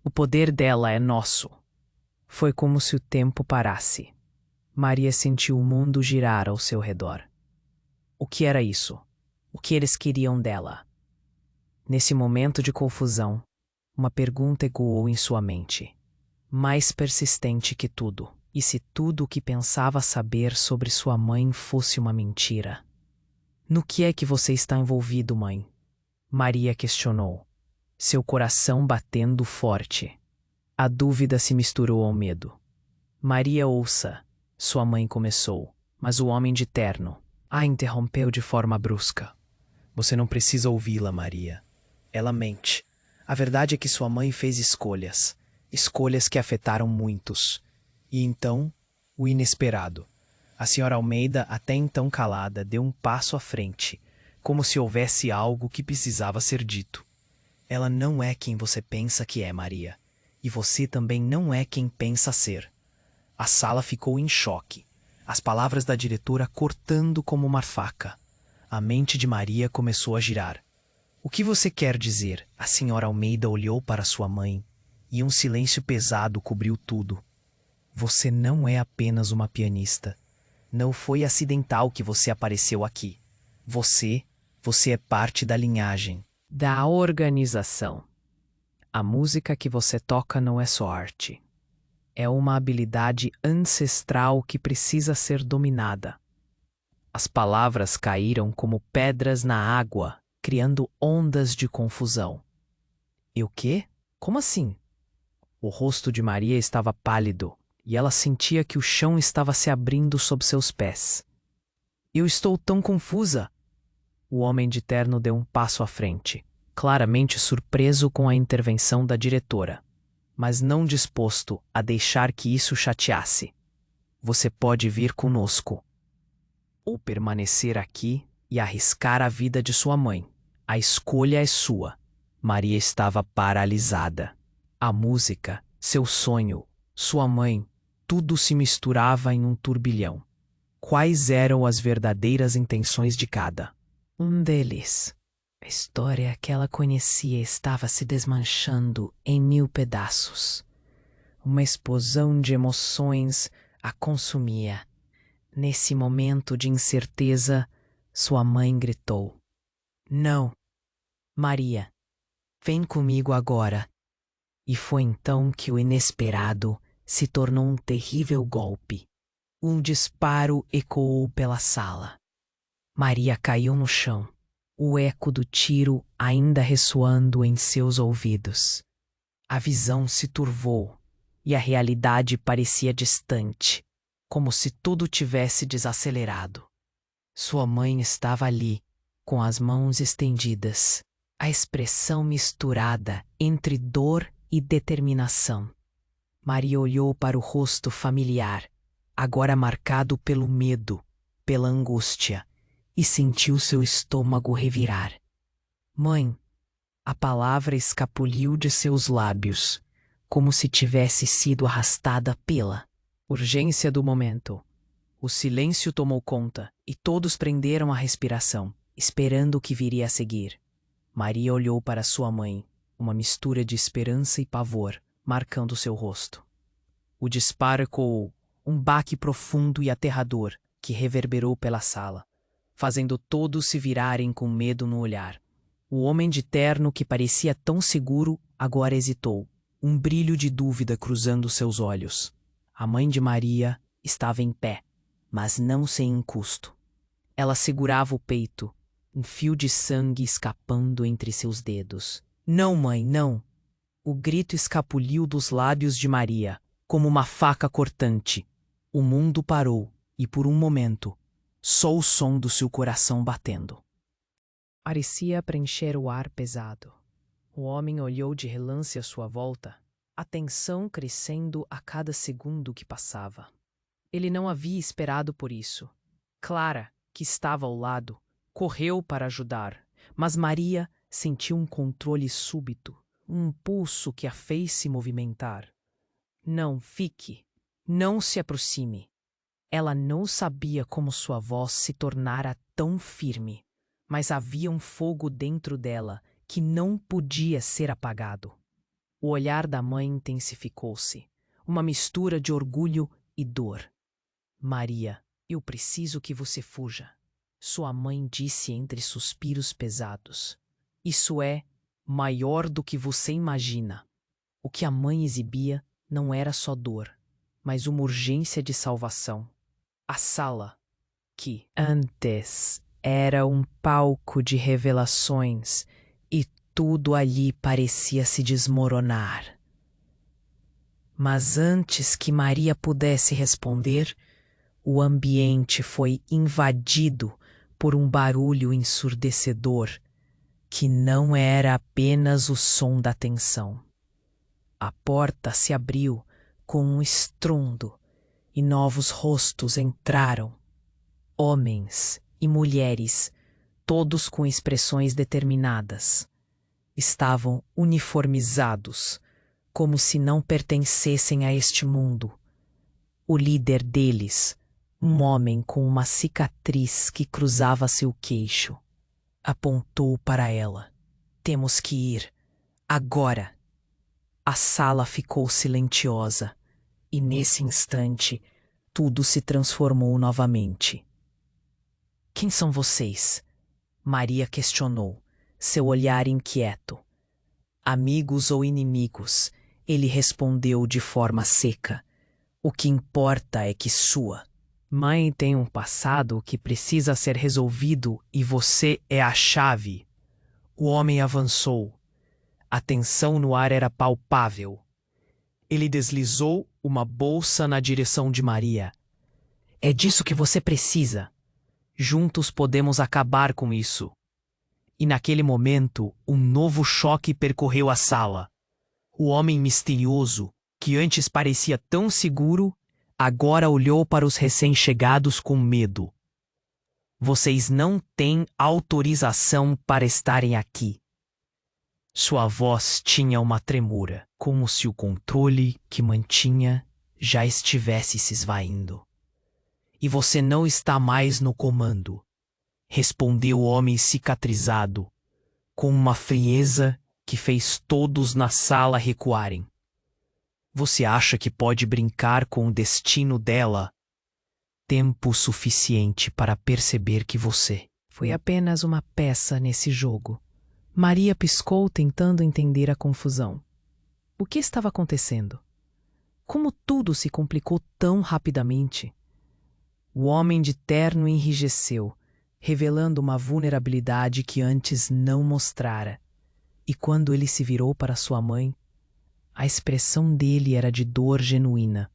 [SPEAKER 2] O poder dela é nosso. Foi como se o tempo parasse. Maria sentiu o mundo girar ao seu redor. O que era isso? O que eles queriam dela? Nesse momento de confusão, uma pergunta ecoou em sua mente, mais persistente que tudo. E se tudo o que pensava saber sobre sua mãe fosse uma mentira? No que é que você está envolvido, mãe? Maria questionou, seu coração batendo forte. A dúvida se misturou ao medo. Maria, ouça, sua mãe começou, mas o homem de terno a interrompeu de forma brusca. Você não precisa ouvi-la, Maria. Ela mente. A verdade é que sua mãe fez escolhas, escolhas que afetaram muitos. E então, o inesperado. A senhora Almeida, até então calada, deu um passo à frente, como se houvesse algo que precisava ser dito. Ela não é quem você pensa que é, Maria. E você também não é quem pensa ser. A sala ficou em choque, as palavras da diretora cortando como uma faca. A mente de Maria começou a girar. O que você quer dizer? A senhora Almeida olhou para sua mãe, e um silêncio pesado cobriu tudo. Você não é apenas uma pianista. Não foi acidental que você apareceu aqui. Você é parte da linhagem, da organização. A música que você toca não é só arte. É uma habilidade ancestral que precisa ser dominada. As palavras caíram como pedras na água, criando ondas de confusão. E o quê? Como assim? O rosto de Maria estava pálido, e ela sentia que o chão estava se abrindo sob seus pés. Eu estou tão confusa! O homem de terno deu um passo à frente, claramente surpreso com a intervenção da diretora, mas não disposto a deixar que isso chateasse. Você pode vir conosco, ou permanecer aqui e arriscar a vida de sua mãe. A escolha é sua. Maria estava paralisada. A música, seu sonho, sua mãe, tudo se misturava em um turbilhão. Quais eram as verdadeiras intenções de cada? Um deles. A história que ela conhecia estava se desmanchando em 1000 pedaços. Uma explosão de emoções a consumia. Nesse momento de incerteza, sua mãe gritou: Não, Maria, vem comigo agora. E foi então que o inesperado se tornou um terrível golpe. Um disparo ecoou pela sala. Maria caiu no chão, o eco do tiro ainda ressoando em seus ouvidos. A visão se turvou e a realidade parecia distante, como se tudo tivesse desacelerado. Sua mãe estava ali, com as mãos estendidas, a expressão misturada entre dor e determinação. Maria olhou para o rosto familiar, agora marcado pelo medo, pela angústia, e sentiu seu estômago revirar. Mãe, a palavra escapuliu de seus lábios, como se tivesse sido arrastada pela urgência do momento. O silêncio tomou conta e todos prenderam a respiração, esperando o que viria a seguir. Maria olhou para sua mãe, uma mistura de esperança e pavor, marcando seu rosto. O disparo ecoou, um baque profundo e aterrador que reverberou pela sala, fazendo todos se virarem com medo no olhar. O homem de terno, que parecia tão seguro, agora hesitou, um brilho de dúvida cruzando seus olhos. A mãe de Maria estava em pé, mas não sem encusto. Ela segurava o peito, um fio de sangue escapando entre seus dedos. Não, mãe, não! O grito escapuliu dos lábios de Maria, como uma faca cortante. O mundo parou, e por um momento, só o som do seu coração batendo. Parecia preencher o ar pesado. O homem olhou de relance à sua volta, a tensão crescendo a cada segundo que passava. Ele não havia esperado por isso. Clara, que estava ao lado, correu para ajudar, mas Maria sentiu um controle súbito, um impulso que a fez se movimentar. Não fique. Não se aproxime. Ela não sabia como sua voz se tornara tão firme, mas havia um fogo dentro dela que não podia ser apagado. O olhar da mãe intensificou-se, uma mistura de orgulho e dor. Maria, eu preciso que você fuja, sua mãe disse entre suspiros pesados. Isso é maior do que você imagina. O que a mãe exibia não era só dor, mas uma urgência de salvação. A sala, que antes era um palco de revelações, e tudo ali parecia se desmoronar. Mas antes que Maria pudesse responder, o ambiente foi invadido por um barulho ensurdecedor, que não era apenas o som da tensão. A porta se abriu com um estrondo e novos rostos entraram. Homens e mulheres, todos com expressões determinadas. Estavam uniformizados, como se não pertencessem a este mundo. O líder deles, um homem com uma cicatriz que cruzava seu queixo, apontou para ela. Temos que ir, agora. A sala ficou silenciosa, e nesse instante, tudo se transformou novamente. Quem são vocês? Maria questionou, seu olhar inquieto. Amigos ou inimigos? Ele respondeu de forma seca. O que importa é que sua mãe tem um passado que precisa ser resolvido e você é a chave. O homem avançou. A tensão no ar era palpável. Ele deslizou uma bolsa na direção de Maria. É disso que você precisa. Juntos podemos acabar com isso. E naquele momento, um novo choque percorreu a sala. O homem misterioso, que antes parecia tão seguro, agora olhou para os recém-chegados com medo. Vocês não têm autorização para estarem aqui. Sua voz tinha uma tremura, como se o controle que mantinha já estivesse se esvaindo. E você não está mais no comando, respondeu o homem cicatrizado, com uma frieza que fez todos na sala recuarem. Você acha que pode brincar com o destino dela? Tempo suficiente para perceber que você foi apenas uma peça nesse jogo. Maria piscou tentando entender a confusão. O que estava acontecendo? Como tudo se complicou tão rapidamente? O homem de terno enrijeceu, revelando uma vulnerabilidade que antes não mostrara. E quando ele se virou para sua mãe, a expressão dele era de dor genuína.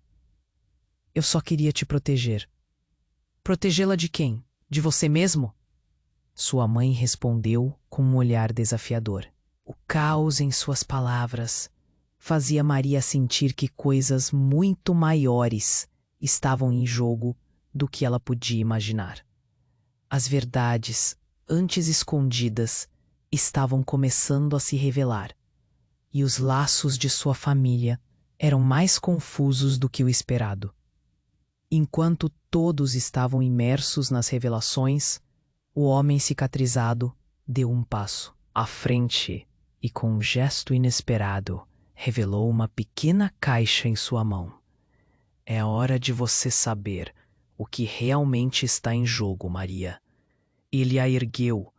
[SPEAKER 2] Eu só queria te proteger. Protegê-la de quem? De você mesmo? Sua mãe respondeu com um olhar desafiador. O caos em suas palavras fazia Maria sentir que coisas muito maiores estavam em jogo do que ela podia imaginar. As verdades, antes escondidas, estavam começando a se revelar, e os laços de sua família eram mais confusos do que o esperado. Enquanto todos estavam imersos nas revelações, o homem cicatrizado deu um passo à frente e, com um gesto inesperado, revelou uma pequena caixa em sua mão. É hora de você saber o que realmente está em jogo, Maria. Ele a ergueu,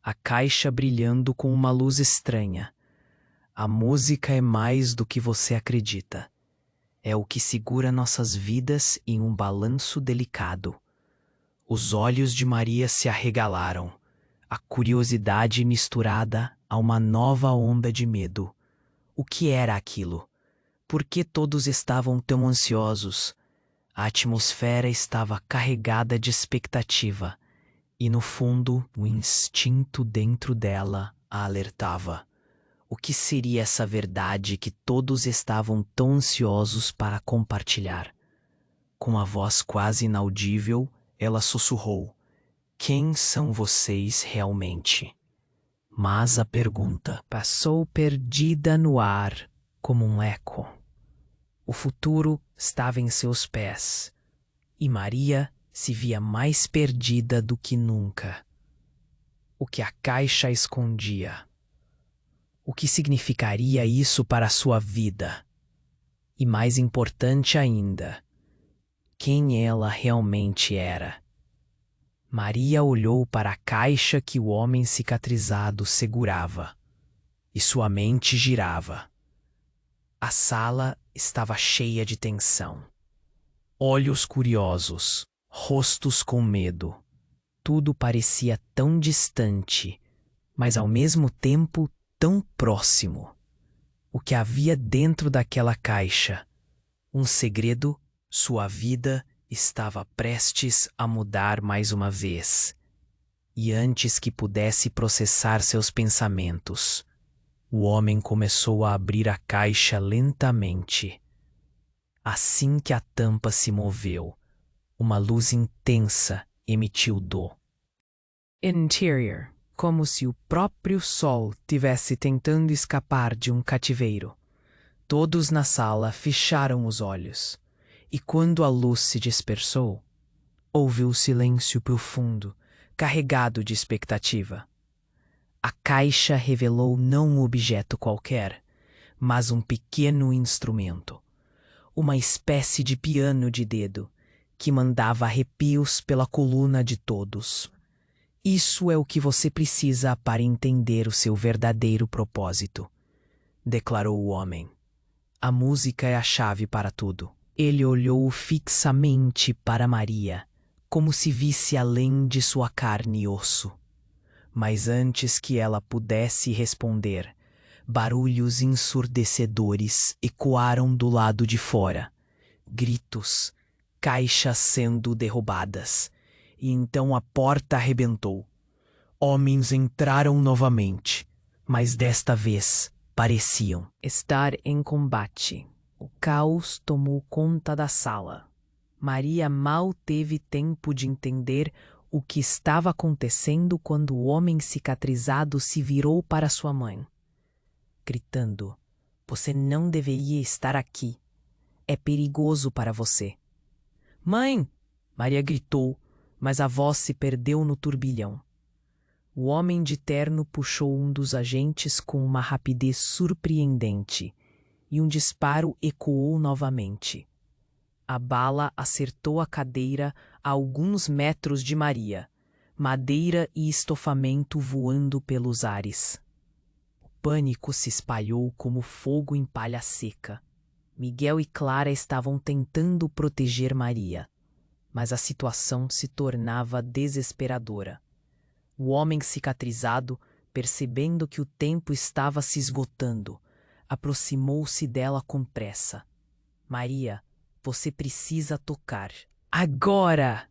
[SPEAKER 2] a caixa brilhando com uma luz estranha. A música é mais do que você acredita. É o que segura nossas vidas em um balanço delicado. Os olhos de Maria se arregalaram, a curiosidade misturada a uma nova onda de medo. O que era aquilo? Por que todos estavam tão ansiosos? A atmosfera estava carregada de expectativa, e no fundo, o instinto dentro dela a alertava. O que seria essa verdade que todos estavam tão ansiosos para compartilhar? Com a voz quase inaudível, ela sussurrou: quem são vocês realmente? Mas a pergunta passou perdida no ar, como um eco. O futuro estava em seus pés, e Maria se via mais perdida do que nunca. O que a caixa escondia? O que significaria isso para a sua vida? E mais importante ainda, quem ela realmente era? Maria olhou para a caixa que o homem cicatrizado segurava, e sua mente girava. A sala estava cheia de tensão. Olhos curiosos, rostos com medo. Tudo parecia tão distante, mas ao mesmo tempo tão próximo. O que havia dentro daquela caixa? Um segredo? Sua vida estava prestes a mudar mais uma vez. E antes que pudesse processar seus pensamentos, o homem começou a abrir a caixa lentamente. Assim que a tampa se moveu, uma luz intensa emitiu do interior, como se o próprio sol tivesse tentando escapar de um cativeiro. Todos na sala fecharam os olhos, e quando a luz se dispersou, houve o silêncio profundo, carregado de expectativa. A caixa revelou não um objeto qualquer, mas um pequeno instrumento, uma espécie de piano de dedo, que mandava arrepios pela coluna de todos. Isso é o que você precisa para entender o seu verdadeiro propósito, declarou o homem. A música é a chave para tudo. Ele olhou fixamente para Maria, como se visse além de sua carne e osso. Mas antes que ela pudesse responder, barulhos ensurdecedores ecoaram do lado de fora. Gritos, caixas sendo derrubadas. E então a porta arrebentou. Homens entraram novamente, mas desta vez pareciam estar em combate. O caos tomou conta da sala. Maria mal teve tempo de entender o que estava acontecendo quando o homem cicatrizado se virou para sua mãe, gritando: "Você não deveria estar aqui. É perigoso para você." "Mãe!" Maria gritou, mas a voz se perdeu no turbilhão. O homem de terno puxou um dos agentes com uma rapidez surpreendente, e um disparo ecoou novamente. A bala acertou a cadeira a alguns metros de Maria, madeira e estofamento voando pelos ares. O pânico se espalhou como fogo em palha seca. Miguel e Clara estavam tentando proteger Maria, mas a situação se tornava desesperadora. O homem cicatrizado, percebendo que o tempo estava se esgotando, aproximou-se dela com pressa. "Maria, você precisa tocar. Agora!"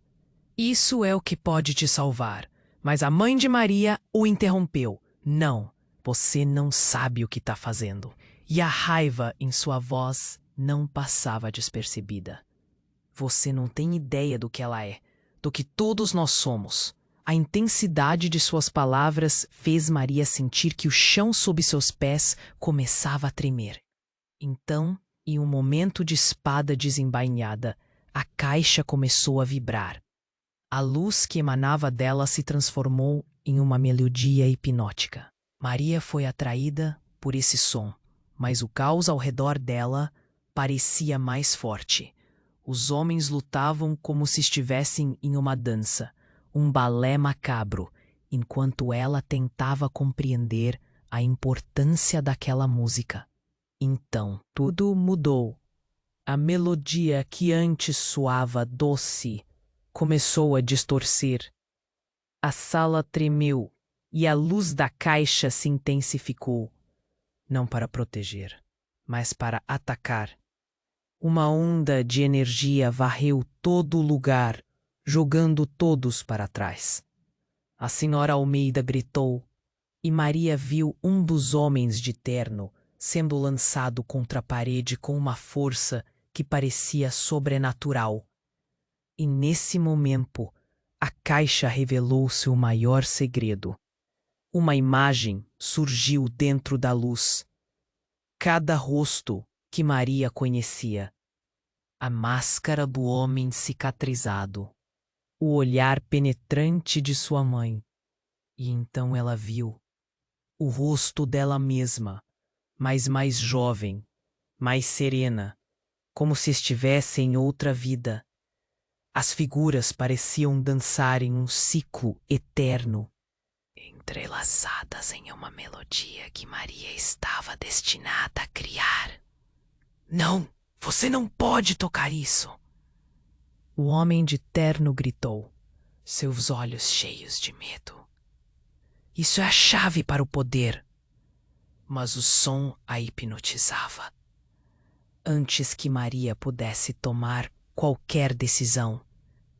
[SPEAKER 2] "Isso é o que pode te salvar." Mas a mãe de Maria o interrompeu. "Não, você não sabe o que está fazendo." E a raiva em sua voz não passava despercebida. "Você não tem ideia do que ela é, do que todos nós somos." A intensidade de suas palavras fez Maria sentir que o chão sob seus pés começava a tremer. Então, em um momento de espada desembainhada, a caixa começou a vibrar. A luz que emanava dela se transformou em uma melodia hipnótica. Maria foi atraída por esse som, mas o caos ao redor dela parecia mais forte. Os homens lutavam como se estivessem em uma dança, um balé macabro, enquanto ela tentava compreender a importância daquela música. Então, tudo mudou. A melodia que antes soava doce começou a distorcer. A sala tremeu e a luz da caixa se intensificou, não para proteger, mas para atacar. Uma onda de energia varreu todo o lugar, jogando todos para trás. A senhora Almeida gritou, e Maria viu um dos homens de terno sendo lançado contra a parede com uma força que parecia sobrenatural. E nesse momento, a caixa revelou seu maior segredo. Uma imagem surgiu dentro da luz. Cada rosto que Maria conhecia: a máscara do homem cicatrizado, o olhar penetrante de sua mãe. E então ela viu o rosto dela mesma, mas mais jovem, mais serena, como se estivesse em outra vida. As figuras pareciam dançar em um ciclo eterno, entrelaçadas em uma melodia que Maria estava destinada a criar. Não, você não pode tocar isso! O homem de terno gritou, seus olhos cheios de medo. Isso é a chave para o poder. Mas o som a hipnotizava. Antes que Maria pudesse tomar qualquer decisão,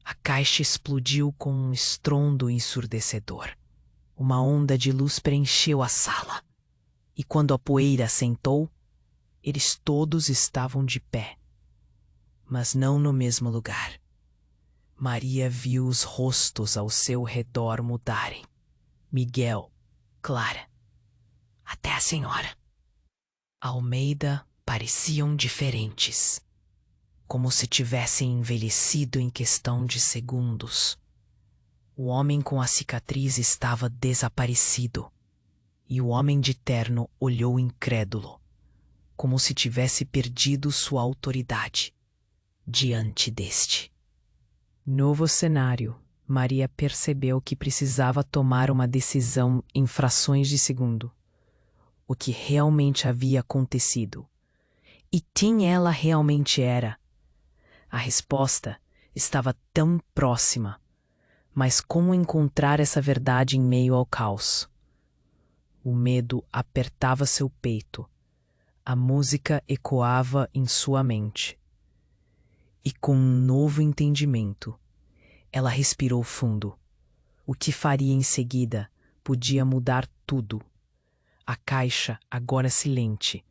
[SPEAKER 2] a caixa explodiu com um estrondo ensurdecedor. Uma onda de luz preencheu a sala, e quando a poeira assentou, eles todos estavam de pé, mas não no mesmo lugar. Maria viu os rostos ao seu redor mudarem. Miguel, Clara, até a senhora Almeida pareciam diferentes, como se tivessem envelhecido em questão de segundos. O homem com a cicatriz estava desaparecido, e o homem de terno olhou incrédulo, como se tivesse perdido sua autoridade diante deste. Novo cenário. Maria percebeu que precisava tomar uma decisão em frações de segundo. O que realmente havia acontecido? E quem ela realmente era? A resposta estava tão próxima, mas como encontrar essa verdade em meio ao caos? O medo apertava seu peito, a música ecoava em sua mente. E com um novo entendimento, ela respirou fundo. O que faria em seguida podia mudar tudo. A caixa, agora silente,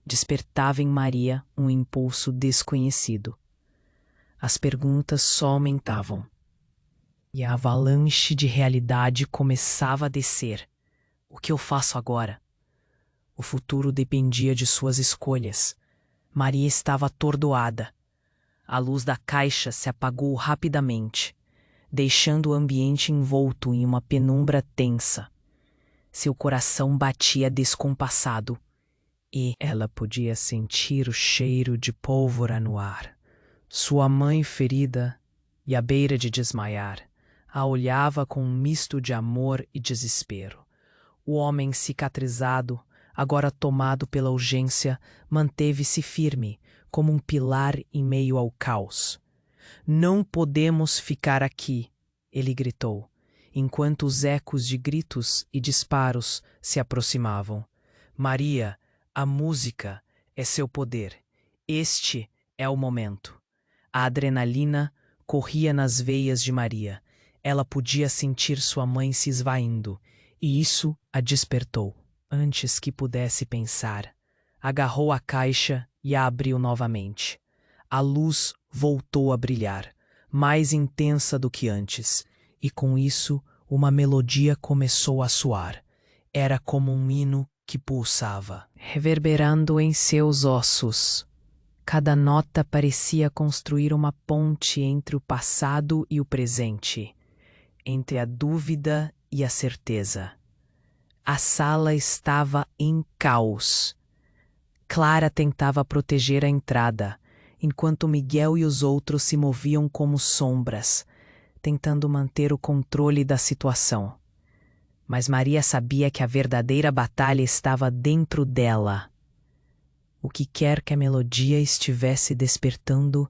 [SPEAKER 2] despertava em Maria um impulso desconhecido. As perguntas só aumentavam. E a avalanche de realidade começava a descer. O que eu faço agora? O futuro dependia de suas escolhas. Maria estava atordoada. A luz da caixa se apagou rapidamente, deixando o ambiente envolto em uma penumbra tensa. Seu coração batia descompassado e ela podia sentir o cheiro de pólvora no ar. Sua mãe ferida e à beira de desmaiar a olhava com um misto de amor e desespero. O homem cicatrizado, agora tomado pela urgência, manteve-se firme, como um pilar em meio ao caos. Não podemos ficar aqui, ele gritou, enquanto os ecos de gritos e disparos se aproximavam. Maria, a música é seu poder. Este é o momento. A adrenalina corria nas veias de Maria. Ela podia sentir sua mãe se esvaindo, e isso a despertou. Antes que pudesse pensar, agarrou a caixa e a abriu novamente. A luz voltou a brilhar, mais intensa do que antes, e com isso uma melodia começou a soar. Era como um hino que pulsava, reverberando em seus ossos. Cada nota parecia construir uma ponte entre o passado e o presente, entre a dúvida e a certeza. A sala estava em caos. Clara tentava proteger a entrada, enquanto Miguel e os outros se moviam como sombras, tentando manter o controle da situação. Mas Maria sabia que a verdadeira batalha estava dentro dela. O que quer que a melodia estivesse despertando,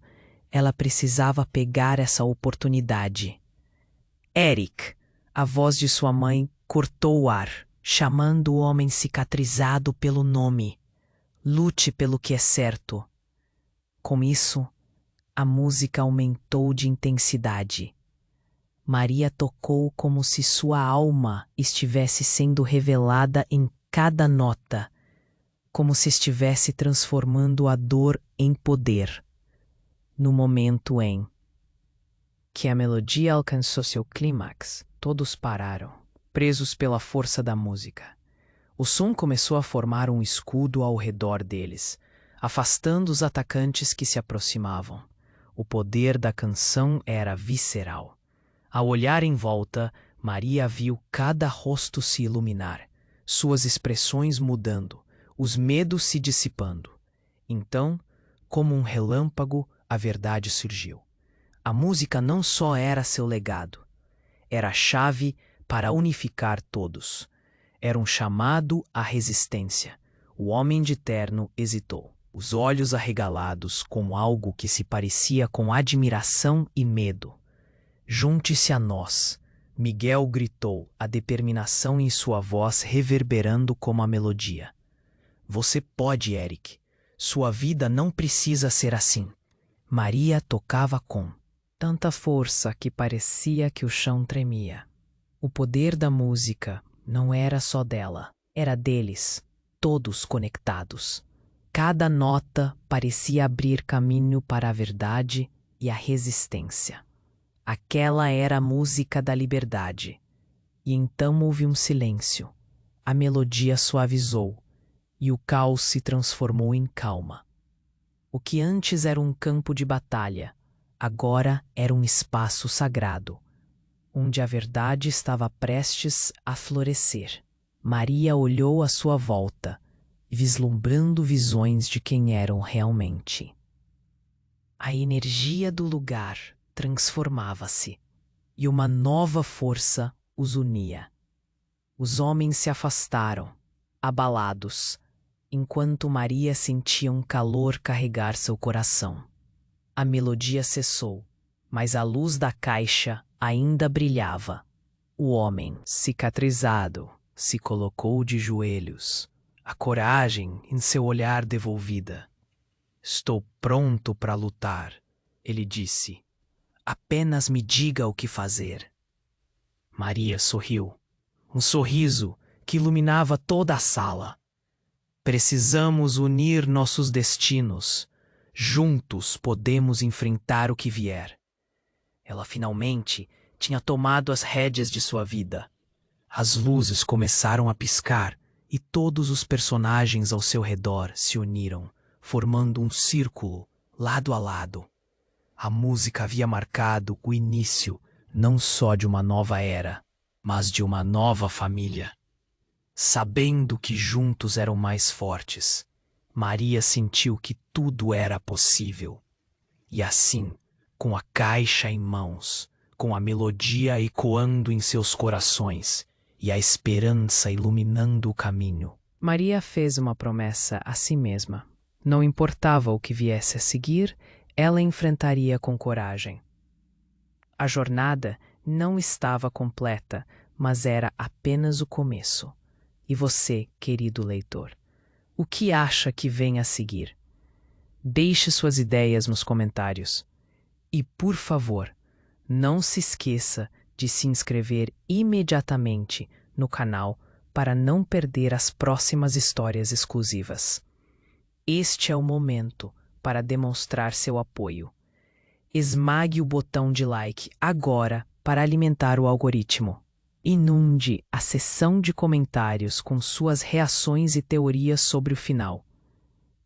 [SPEAKER 2] ela precisava pegar essa oportunidade. Eric, a voz de sua mãe, cortou o ar, chamando o homem cicatrizado pelo nome. Lute pelo que é certo. Com isso, a música aumentou de intensidade. Maria tocou como se sua alma estivesse sendo revelada em cada nota, como se estivesse transformando a dor em poder. No momento em que a melodia alcançou seu clímax, todos pararam, presos pela força da música. O som começou a formar um escudo ao redor deles. afastando os atacantes que se aproximavam. O poder da canção era visceral. Ao olhar em volta, Maria viu cada rosto se iluminar, suas expressões mudando, os medos se dissipando. Então, como um relâmpago, a verdade surgiu. A música não só era seu legado, era a chave para unificar todos. Era um chamado à resistência. O homem de terno hesitou, os olhos arregalados como algo que se parecia com admiração e medo. Junte-se a nós, Miguel gritou, a determinação em sua voz reverberando como a melodia. Você pode, Eric. Sua vida não precisa ser assim. Maria tocava com tanta força que parecia que o chão tremia. O poder da música não era só dela, era deles, todos conectados. Cada nota parecia abrir caminho para a verdade e a resistência. Aquela era a música da liberdade. E então houve um silêncio. A melodia suavizou e o caos se transformou em calma. O que antes era um campo de batalha, agora era um espaço sagrado, onde a verdade estava prestes a florescer. Maria olhou à sua volta, vislumbrando visões de quem eram realmente. A energia do lugar transformava-se, e uma nova força os unia. Os homens se afastaram, abalados, enquanto Maria sentia um calor carregar seu coração. A melodia cessou, mas a luz da caixa ainda brilhava. O homem, cicatrizado, se colocou de joelhos, a coragem em seu olhar devolvida. Estou pronto para lutar, ele disse. Apenas me diga o que fazer. Maria sorriu, um sorriso que iluminava toda a sala. Precisamos unir nossos destinos. Juntos podemos enfrentar o que vier. Ela finalmente tinha tomado as rédeas de sua vida. As luzes começaram a piscar e todos os personagens ao seu redor se uniram, formando um círculo, lado a lado. A música havia marcado o início não só de uma nova era, mas de uma nova família. Sabendo que juntos eram mais fortes, Maria sentiu que tudo era possível. E assim, com a caixa em mãos, com a melodia ecoando em seus corações e a esperança iluminando o caminho, Maria fez uma promessa a si mesma. Não importava o que viesse a seguir, ela enfrentaria com coragem. A jornada não estava completa, mas era apenas o começo. E você, querido leitor, o que acha que vem a seguir? Deixe suas ideias nos comentários. E, por favor, não se esqueça de se inscrever imediatamente no canal para não perder as próximas histórias exclusivas. Este é o momento para demonstrar seu apoio. Esmague o botão de like agora para alimentar o algoritmo. Inunde a seção de comentários com suas reações e teorias sobre o final.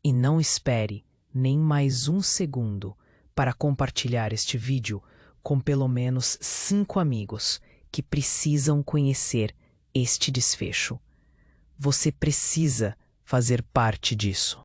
[SPEAKER 2] E não espere nem mais um segundo para compartilhar este vídeo com pelo menos 5 amigos que precisam conhecer este desfecho. Você precisa fazer parte disso.